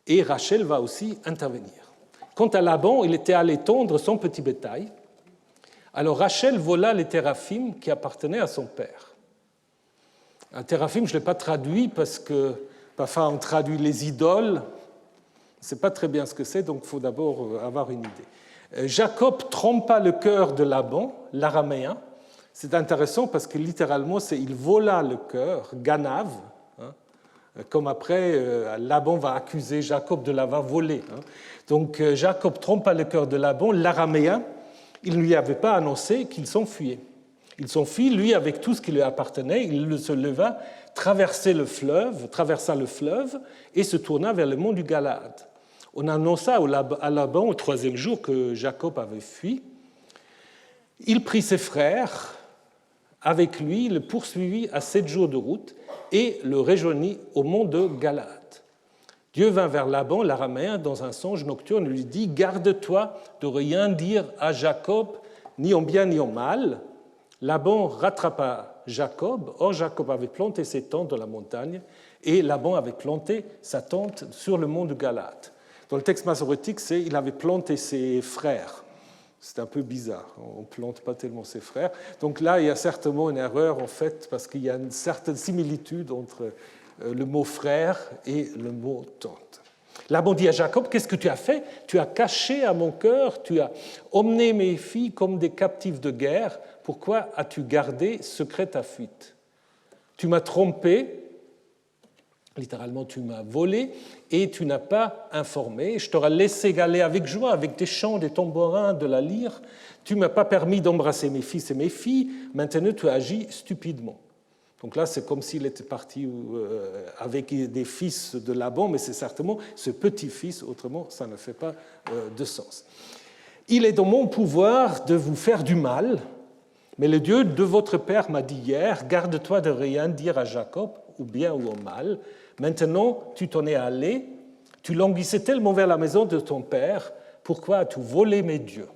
et Rachel va aussi intervenir. Quant à Laban, il était allé tondre son petit bétail. Alors Rachel vola les téraphim qui appartenaient à son père. Un téraphim, je ne l'ai pas traduit parce que parfois on traduit les idoles. Je ne sais pas très bien ce que c'est, donc il faut d'abord avoir une idée. Jacob trompa le cœur de Laban, l'araméen. C'est intéressant parce que littéralement, c'est il vola le cœur, Ganav, comme après Laban va accuser Jacob de l'avoir volé. Donc Jacob trompa le cœur de Laban, l'araméen. Il ne lui avait pas annoncé qu'il s'enfuyait. Il s'enfuit, lui, avec tout ce qui lui appartenait. Il se leva, traversa le fleuve et se tourna vers le mont du Galaad. On annonça à Laban au 3e jour que Jacob avait fui. Il prit ses frères avec lui, le poursuivit à 7 jours de route et le rejoignit au mont de Galaad. Dieu vint vers Laban, l'araméen, dans un songe nocturne et lui dit « Garde-toi de rien dire à Jacob, ni en bien ni en mal. » Laban rattrapa Jacob. Or, Jacob avait planté ses tentes dans la montagne et Laban avait planté sa tente sur le mont de Galaad. Dans le texte massorétique, c'est il avait planté ses frères. C'est un peu bizarre, on ne plante pas tellement ses frères. Donc là, il y a certainement une erreur, en fait, parce qu'il y a une certaine similitude entre le mot frère et le mot tante. Laban dit à Jacob, qu'est-ce que tu as fait? Tu as caché à mon cœur, tu as emmené mes filles comme des captives de guerre. Pourquoi as-tu gardé secret ta fuite? Tu m'as trompé, littéralement tu m'as volé, et tu n'as pas informé. Je t'aurais laissé aller avec joie, avec des chants, des tambourins, de la lyre. Tu ne m'as pas permis d'embrasser mes fils et mes filles. Maintenant tu agis stupidement. Donc là, c'est comme s'il était parti avec des fils de Laban, mais c'est certainement ce petit-fils, autrement ça ne fait pas de sens. Il est dans mon pouvoir de vous faire du mal, mais le Dieu de votre père m'a dit hier, garde-toi de rien dire à Jacob, ou bien ou au mal. Maintenant, tu t'en es allé, tu languissais tellement vers la maison de ton père, pourquoi as-tu volé mes dieux?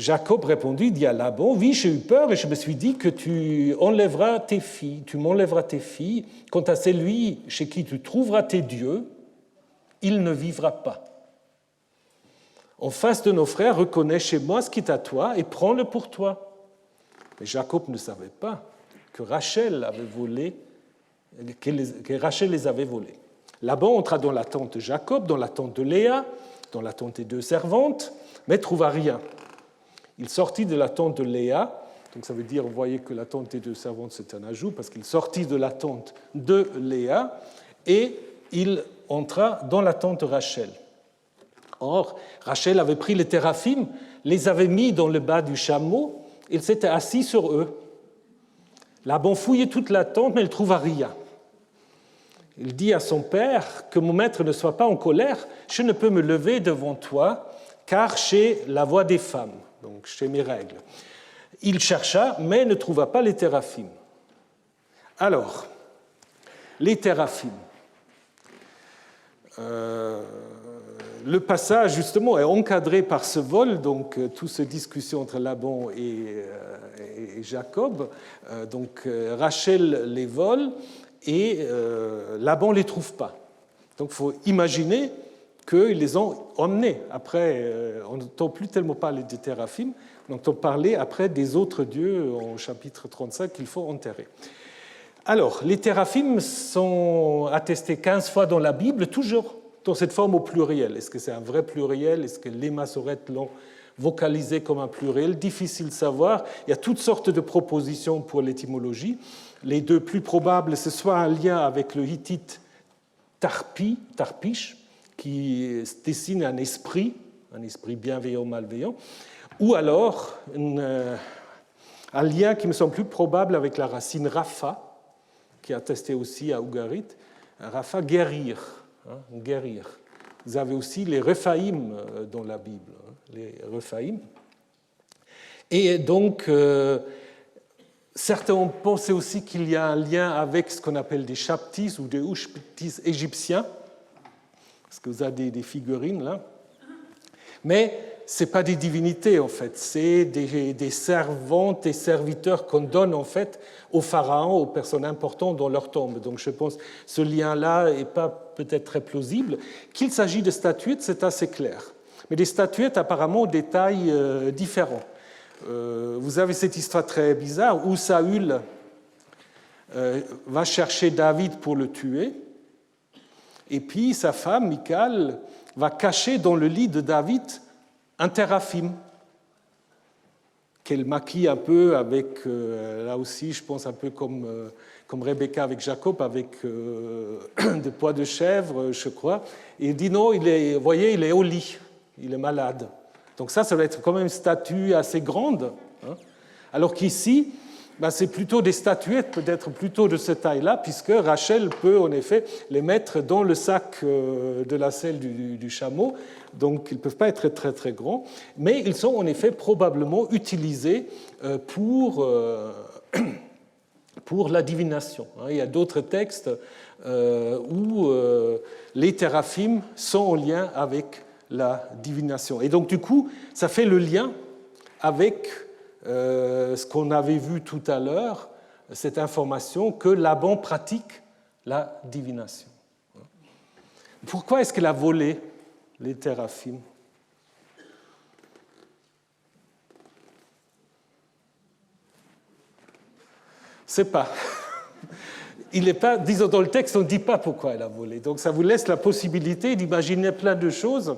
Jacob répondit, dit à Laban, oui, j'ai eu peur et je me suis dit que tu m'enlèveras tes filles. Quant à celui chez qui tu trouveras tes dieux, il ne vivra pas. En face de nos frères, reconnais chez moi ce qui est à toi et prends-le pour toi. Mais Jacob ne savait pas que Rachel les avait volés. Laban entra dans la tente de Jacob, dans la tente de Léa, dans la tente des 2 servantes, mais ne trouva rien. Il sortit de la tente de Léa, donc ça veut dire, vous voyez que la tente des 2 servantes, c'est un ajout, parce qu'il sortit de la tente de Léa et il entra dans la tente de Rachel. Or, Rachel avait pris les téraphim, les avait mis dans le bas du chameau, il s'était assis sur eux. Laban fouillait toute la tente, mais il ne trouva rien. Il dit à son père, que mon maître ne soit pas en colère, je ne peux me lever devant toi, car j'ai la voix des femmes, donc chez mes règles. Il chercha, mais ne trouva pas les téraphim. Alors, les téraphim. Le passage, justement, est encadré par ce vol, donc toute cette discussion entre Laban et Jacob. Donc, Rachel les vole et Laban ne les trouve pas. Donc, il faut imaginer qu'ils les ont emmenés. Après, on n'entend plus tellement parler des téraphim, on entend parler après des autres dieux en chapitre 35 qu'il faut enterrer. Alors, les téraphim sont attestés 15 fois dans la Bible, toujours dans cette forme au pluriel. Est-ce que c'est un vrai pluriel? Est-ce que les massorètes l'ont vocalisé comme un pluriel? Difficile de savoir. Il y a toutes sortes de propositions pour l'étymologie. Les 2 plus probables, c'est soit un lien avec le hittite tarpish, qui dessine un esprit bienveillant, malveillant, ou alors un lien qui me semble plus probable avec la racine rapha, qui est attestée aussi à Ougarit, rapha, guérir. Guérir. Vous avez aussi les Rephaïm dans la Bible, les Rephaïm. Et donc, certains ont pensé aussi qu'il y a un lien avec ce qu'on appelle des Shaptis ou des Ushptis égyptiens, parce que vous avez des figurines là. Mais ce n'est pas des divinités, en fait, c'est des servantes et serviteurs qu'on donne, en fait, aux pharaons, aux personnes importantes dans leur tombe. Donc je pense que ce lien-là n'est pas peut-être très plausible. Qu'il s'agit de statuettes, c'est assez clair. Mais des statuettes, apparemment, ont des tailles différentes. Vous avez cette histoire très bizarre où Saül va chercher David pour le tuer, et puis sa femme, Michal, va cacher dans le lit de David un téraphim qu'elle maquille un peu avec, là aussi, je pense un peu comme Rebecca avec Jacob, avec des pois de chèvre, je crois. Et il dit non, vous voyez, il est au lit, il est malade. Donc ça doit être quand même une statue assez grande. Hein. Alors qu'ici, c'est plutôt des statuettes, peut-être plutôt de cette taille-là, puisque Rachel peut en effet les mettre dans le sac de la selle du chameau, donc ils ne peuvent pas être très très grands, mais ils sont en effet probablement utilisés pour la divination. Il y a d'autres textes où les téraphim sont en lien avec la divination. Et donc du coup, ça fait le lien avec ce qu'on avait vu tout à l'heure, cette information que Laban pratique la divination. Pourquoi est-ce qu'elle a volé les téraphim? C'est pas. Il n'est pas, disons dans le texte, on ne dit pas pourquoi elle a volé. Donc ça vous laisse la possibilité d'imaginer plein de choses.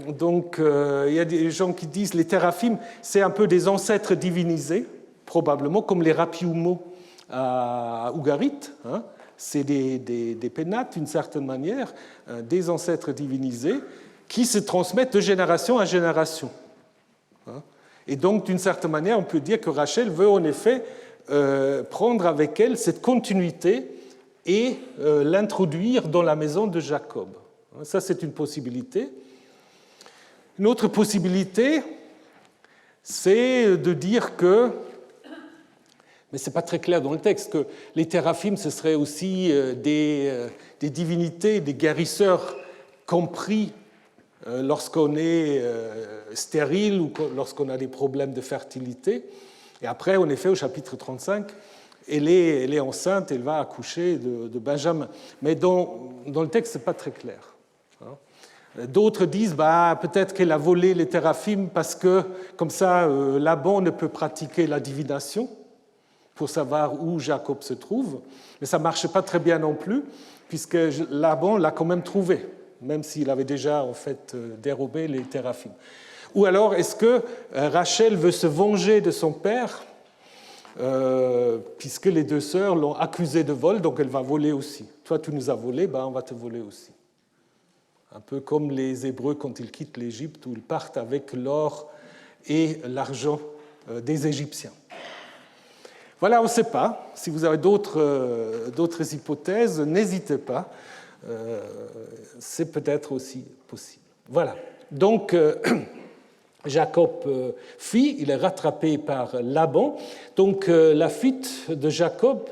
Donc il y a des gens qui disent que les téraphim, c'est un peu des ancêtres divinisés, probablement, comme les rapiumo à Ougarit. C'est des pénates, d'une certaine manière, des ancêtres divinisés qui se transmettent de génération à génération. Et donc, d'une certaine manière, on peut dire que Rachel veut en effet prendre avec elle cette continuité et l'introduire dans la maison de Jacob. Ça, c'est une possibilité. Une autre possibilité, c'est de dire que, mais ce n'est pas très clair dans le texte, que les téraphim, ce seraient aussi des divinités, des guérisseurs compris lorsqu'on est stérile ou lorsqu'on a des problèmes de fertilité. Et après, en effet, au chapitre 35, elle est enceinte, elle va accoucher de Benjamin. Mais dans le texte, ce n'est pas très clair. D'autres disent peut-être qu'elle a volé les téraphim parce que, comme ça, Laban ne peut pratiquer la divination pour savoir où Jacob se trouve. Mais ça ne marche pas très bien non plus, puisque Laban l'a quand même trouvé, même s'il avait déjà en fait dérobé les téraphim. Ou alors, est-ce que Rachel veut se venger de son père, puisque les deux sœurs l'ont accusée de vol, donc elle va voler aussi. Toi, tu nous as volé, on va te voler aussi. Un peu comme les Hébreux quand ils quittent l'Égypte, où ils partent avec l'or et l'argent des Égyptiens. Voilà, on ne sait pas. Si vous avez d'autres hypothèses, n'hésitez pas. C'est peut-être aussi possible. Voilà. Donc, Jacob fuit, il est rattrapé par Laban. Donc, la fuite de Jacob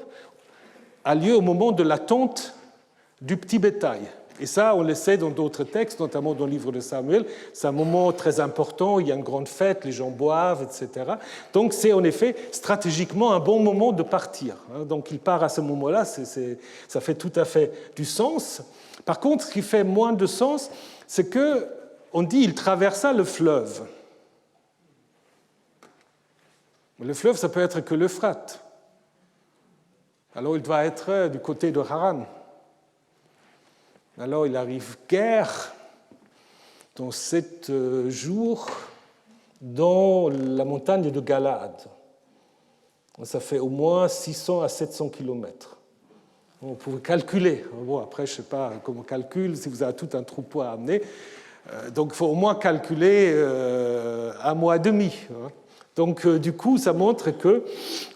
a lieu au moment de la tonte du petit bétail. Et ça, on le sait dans d'autres textes, notamment dans le livre de Samuel. C'est un moment très important, il y a une grande fête, les gens boivent, etc. Donc c'est en effet stratégiquement un bon moment de partir. Donc il part à ce moment-là, ça fait tout à fait du sens. Par contre, ce qui fait moins de sens, c'est qu'on dit qu'il traversa le fleuve. Le fleuve, ça peut être que l'Euphrate. Alors il doit être du côté de Haran. Alors il arrive guère dans 7 jours dans la montagne de Galaad. Ça fait au moins 600 à 700 kilomètres. On pouvait calculer. Bon, après, je ne sais pas comment on calcule, si vous avez tout un troupeau à amener. Donc il faut au moins calculer 1 mois et demi. Donc du coup, ça montre que,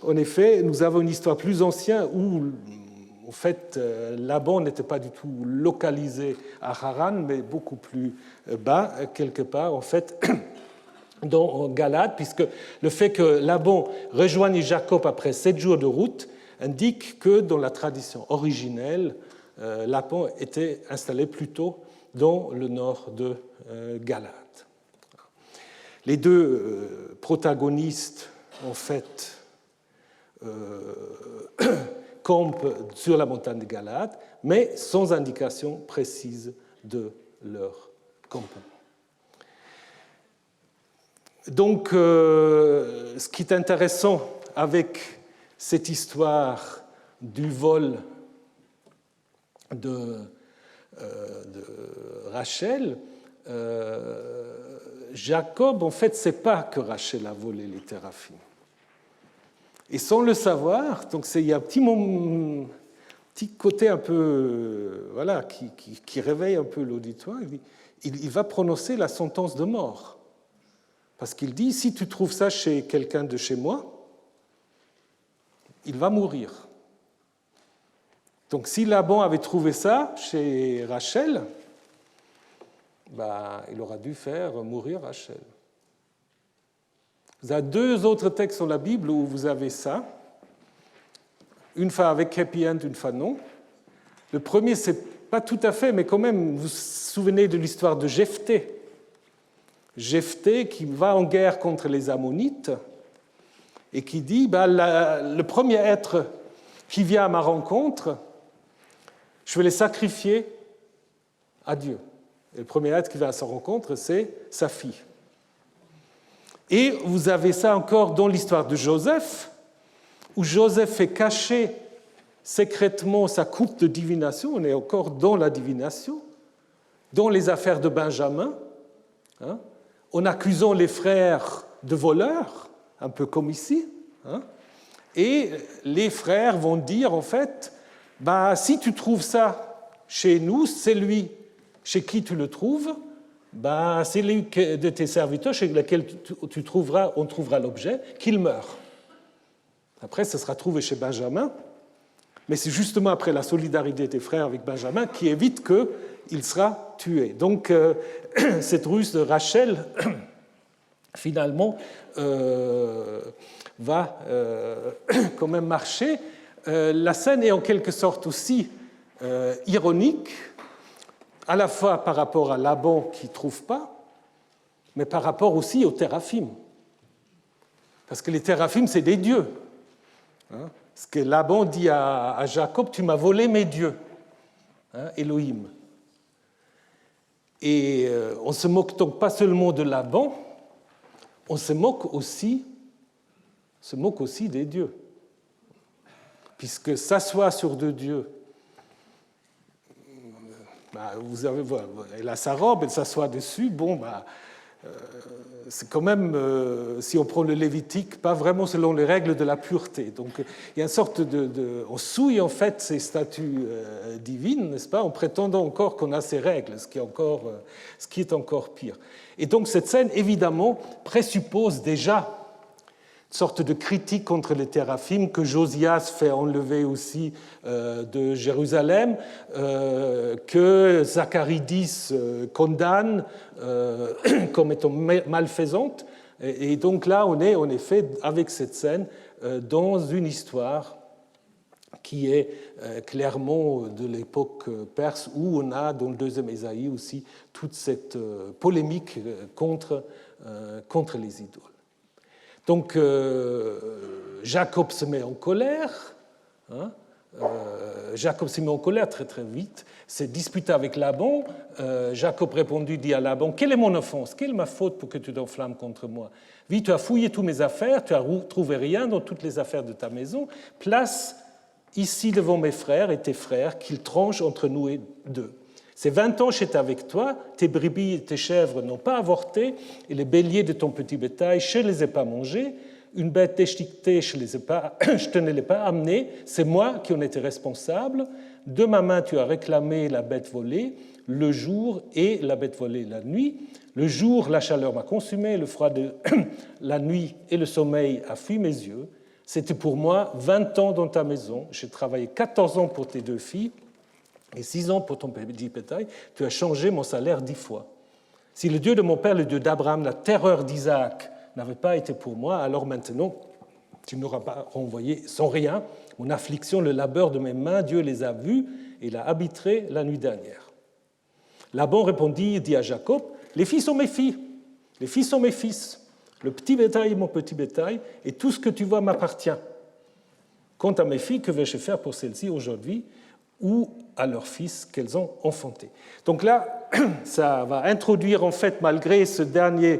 en effet, nous avons une histoire plus ancienne où en fait, Laban n'était pas du tout localisé à Haran, mais beaucoup plus bas, quelque part, en fait, dans Galade, puisque le fait que Laban rejoigne Jacob après 7 jours de route indique que, dans la tradition originelle, Laban était installé plutôt dans le nord de Galade. Les deux protagonistes, en fait, campent sur la montagne de Galade, mais sans indication précise de leur campement. Donc, ce qui est intéressant avec cette histoire du vol de Rachel, Jacob, en fait, ne sait pas que Rachel a volé les téraphim. Et sans le savoir, donc il y a un petit côté un peu, voilà, qui réveille un peu l'auditoire. Il va prononcer la sentence de mort. Parce qu'il dit, si tu trouves ça chez quelqu'un de chez moi, il va mourir. Donc si Laban avait trouvé ça chez Rachel, il aurait dû faire mourir Rachel. Vous avez 2 autres textes dans la Bible où vous avez ça. Une fois avec happy end, une fois non. Le premier, c'est pas tout à fait, mais quand même, vous vous souvenez de l'histoire de Jephthé. Jephthé qui va en guerre contre les Ammonites et qui dit le premier être qui vient à ma rencontre, je vais les sacrifier à Dieu. Et le premier être qui vient à sa rencontre, c'est sa fille. Et vous avez ça encore dans l'histoire de Joseph, où Joseph fait cacher secrètement sa coupe de divination, on est encore dans la divination, dans les affaires de Benjamin, en accusant les frères de voleurs, un peu comme ici. Et les frères vont dire, en fait, si tu trouves ça chez nous, c'est lui chez qui tu le trouves, c'est l'un de tes serviteurs chez lequel on trouvera l'objet, qu'il meurt. Après, ça sera trouvé chez Benjamin, mais c'est justement après la solidarité des frères avec Benjamin qui évite qu'il sera tué. Donc, cette ruse de Rachel, finalement, va quand même marcher. La scène est en quelque sorte aussi ironique, à la fois par rapport à Laban qui ne trouve pas, mais par rapport aussi aux téraphim. Parce que les téraphim, c'est des dieux. Ce que Laban dit à Jacob, tu m'as volé mes dieux, Elohim. Et on ne se moque donc pas seulement de Laban, on se moque aussi des dieux. Puisque s'asseoir sur deux dieux, vous avez, elle a sa robe, elle s'assoit dessus, c'est quand même, si on prend le Lévitique, pas vraiment selon les règles de la pureté. Donc il y a une sorte on souille en fait ces statues divines, n'est-ce pas, en prétendant encore qu'on a ces règles, ce qui est encore pire. Et donc cette scène, évidemment, présuppose déjà une sorte de critique contre les téraphim que Josias fait enlever aussi de Jérusalem, que Zacharidis condamne comme étant malfaisante. Et donc là, on est en effet, avec cette scène, dans une histoire qui est clairement de l'époque perse, où on a, dans le deuxième Ésaïe aussi, toute cette polémique contre les idoles. Donc, Jacob se met en colère. Jacob se met en colère très très vite, s'est disputé avec Laban. Jacob dit à Laban, quelle est mon offense, quelle est ma faute pour que tu t'enflammes contre moi? Oui, tu as fouillé toutes mes affaires, tu n'as trouvé rien dans toutes les affaires de ta maison. Place ici devant mes frères et tes frères, qu'ils tranchent entre nous et deux. Ces 20 ans, j'étais avec toi, tes brebis et tes chèvres n'ont pas avorté, et les béliers de ton petit bétail, je ne les ai pas mangés. Une bête déchiquetée, je ne te l'ai pas amenée, c'est moi qui en étais responsable. De ma main, tu as réclamé la bête volée le jour et la bête volée la nuit. Le jour, la chaleur m'a consumé, le froid de la nuit et le sommeil a fui mes yeux. C'était pour moi 20 ans dans ta maison. J'ai travaillé 14 ans pour tes 2 filles et 6 ans pour ton petit bétail. Tu as changé mon salaire 10 fois. Si le Dieu de mon père, le Dieu d'Abraham, la terreur d'Isaac, n'avait pas été pour moi, alors maintenant, tu n'auras pas renvoyé sans rien mon affliction, le labeur de mes mains, Dieu les a vus et l'a arbitré la nuit dernière. Laban répondit et dit à Jacob, les filles sont mes filles, les fils sont mes fils, le petit bétail est mon petit bétail, et tout ce que tu vois m'appartient. Quant à mes filles, que vais-je faire pour celles-ci aujourd'hui ou à leurs fils qu'elles ont enfantés? Donc là, ça va introduire en fait, malgré ce dernier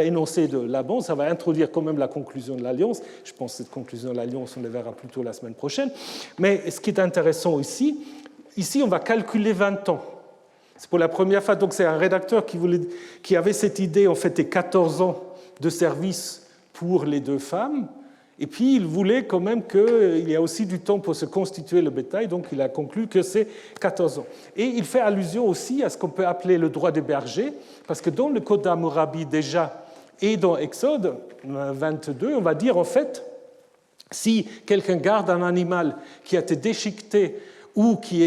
énoncé de Laban, ça va introduire quand même la conclusion de l'alliance. Je pense que cette conclusion de l'alliance, on la verra plutôt la semaine prochaine. Mais ce qui est intéressant ici, on va calculer 20 ans. C'est pour la première fois, donc c'est un rédacteur qui avait cette idée, en fait, des 14 ans de service pour les 2 femmes. Et puis, il voulait quand même qu'il y ait aussi du temps pour se constituer le bétail, donc il a conclu que c'est 14 ans. Et il fait allusion aussi à ce qu'on peut appeler le droit des bergers, parce que dans le Code d'Hammurabi déjà, et dans Exode 22, on va dire en fait, si quelqu'un garde un animal qui a été déchiqueté ou qui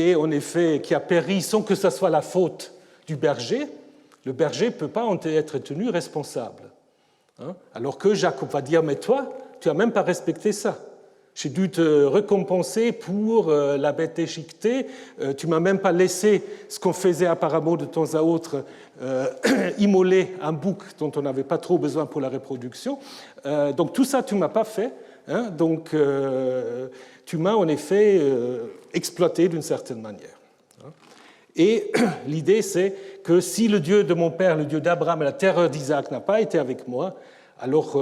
a péri sans que ce soit la faute du berger, le berger ne peut pas en être tenu responsable. Alors que Jacob va dire, mais toi, tu n'as même pas respecté ça. J'ai dû te récompenser pour la bête déchiquetée. Tu ne m'as même pas laissé ce qu'on faisait apparemment de temps à autre, immoler un bouc dont on n'avait pas trop besoin pour la reproduction. Donc tout ça, tu ne m'as pas fait. Donc tu m'as en effet exploité d'une certaine manière. Et l'idée, c'est que si le Dieu de mon père, le Dieu d'Abraham et la terreur d'Isaac n'a pas été avec moi, alors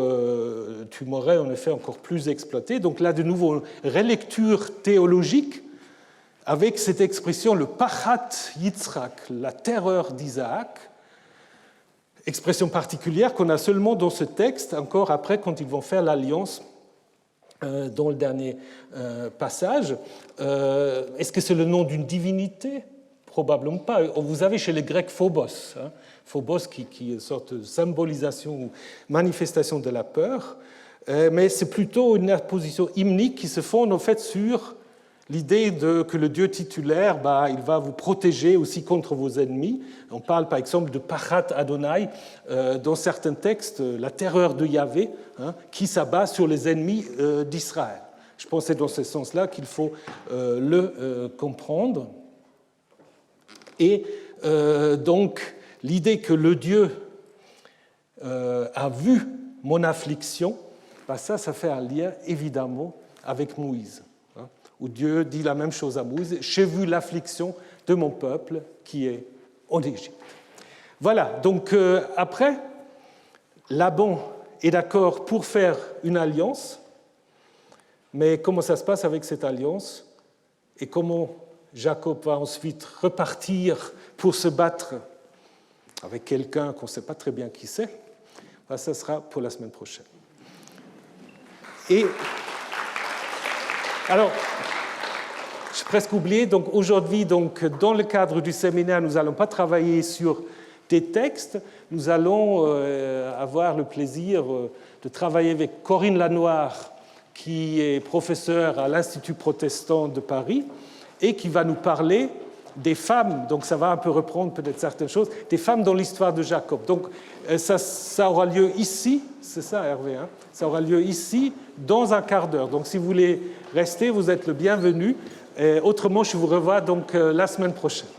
tu m'aurais en effet encore plus exploité. Donc là, de nouveau, une relecture théologique avec cette expression, le pachat Yitzhak, la terreur d'Isaac, expression particulière qu'on a seulement dans ce texte, encore après, quand ils vont faire l'alliance dans le dernier passage. Est-ce que c'est le nom d'une divinité ? Probablement pas. Vous avez chez les Grecs Phobos, Phobos qui est une sorte de symbolisation ou manifestation de la peur, mais c'est plutôt une position hymnique qui se fonde en fait sur l'idée que le Dieu titulaire, il va vous protéger aussi contre vos ennemis. On parle par exemple de Pachat Adonai dans certains textes, la terreur de Yahvé, qui s'abat sur les ennemis d'Israël. Je pense que c'est dans ce sens-là qu'il faut le comprendre. Et donc, l'idée que le Dieu a vu mon affliction, ben ça fait un lien évidemment avec Moïse, hein, où Dieu dit la même chose à Moïse, « J'ai vu l'affliction de mon peuple qui est en Égypte ». Voilà, donc après, Laban est d'accord pour faire une alliance, mais comment ça se passe avec cette alliance et comment Jacob va ensuite repartir pour se battre avec quelqu'un qu'on ne sait pas très bien qui c'est, ben, ça sera pour la semaine prochaine. Et alors, j'ai presque oublié, donc aujourd'hui, donc, dans le cadre du séminaire, nous n'allons pas travailler sur des textes, nous allons avoir le plaisir de travailler avec Corinne Lanoire, qui est professeure à l'Institut protestant de Paris, et qui va nous parler des femmes, donc ça va un peu reprendre peut-être certaines choses, des femmes dans l'histoire de Jacob. Donc ça aura lieu ici, c'est ça Hervé, hein, ça aura lieu ici dans un quart d'heure. Donc si vous voulez rester, vous êtes le bienvenu. Autrement, je vous revois donc la semaine prochaine.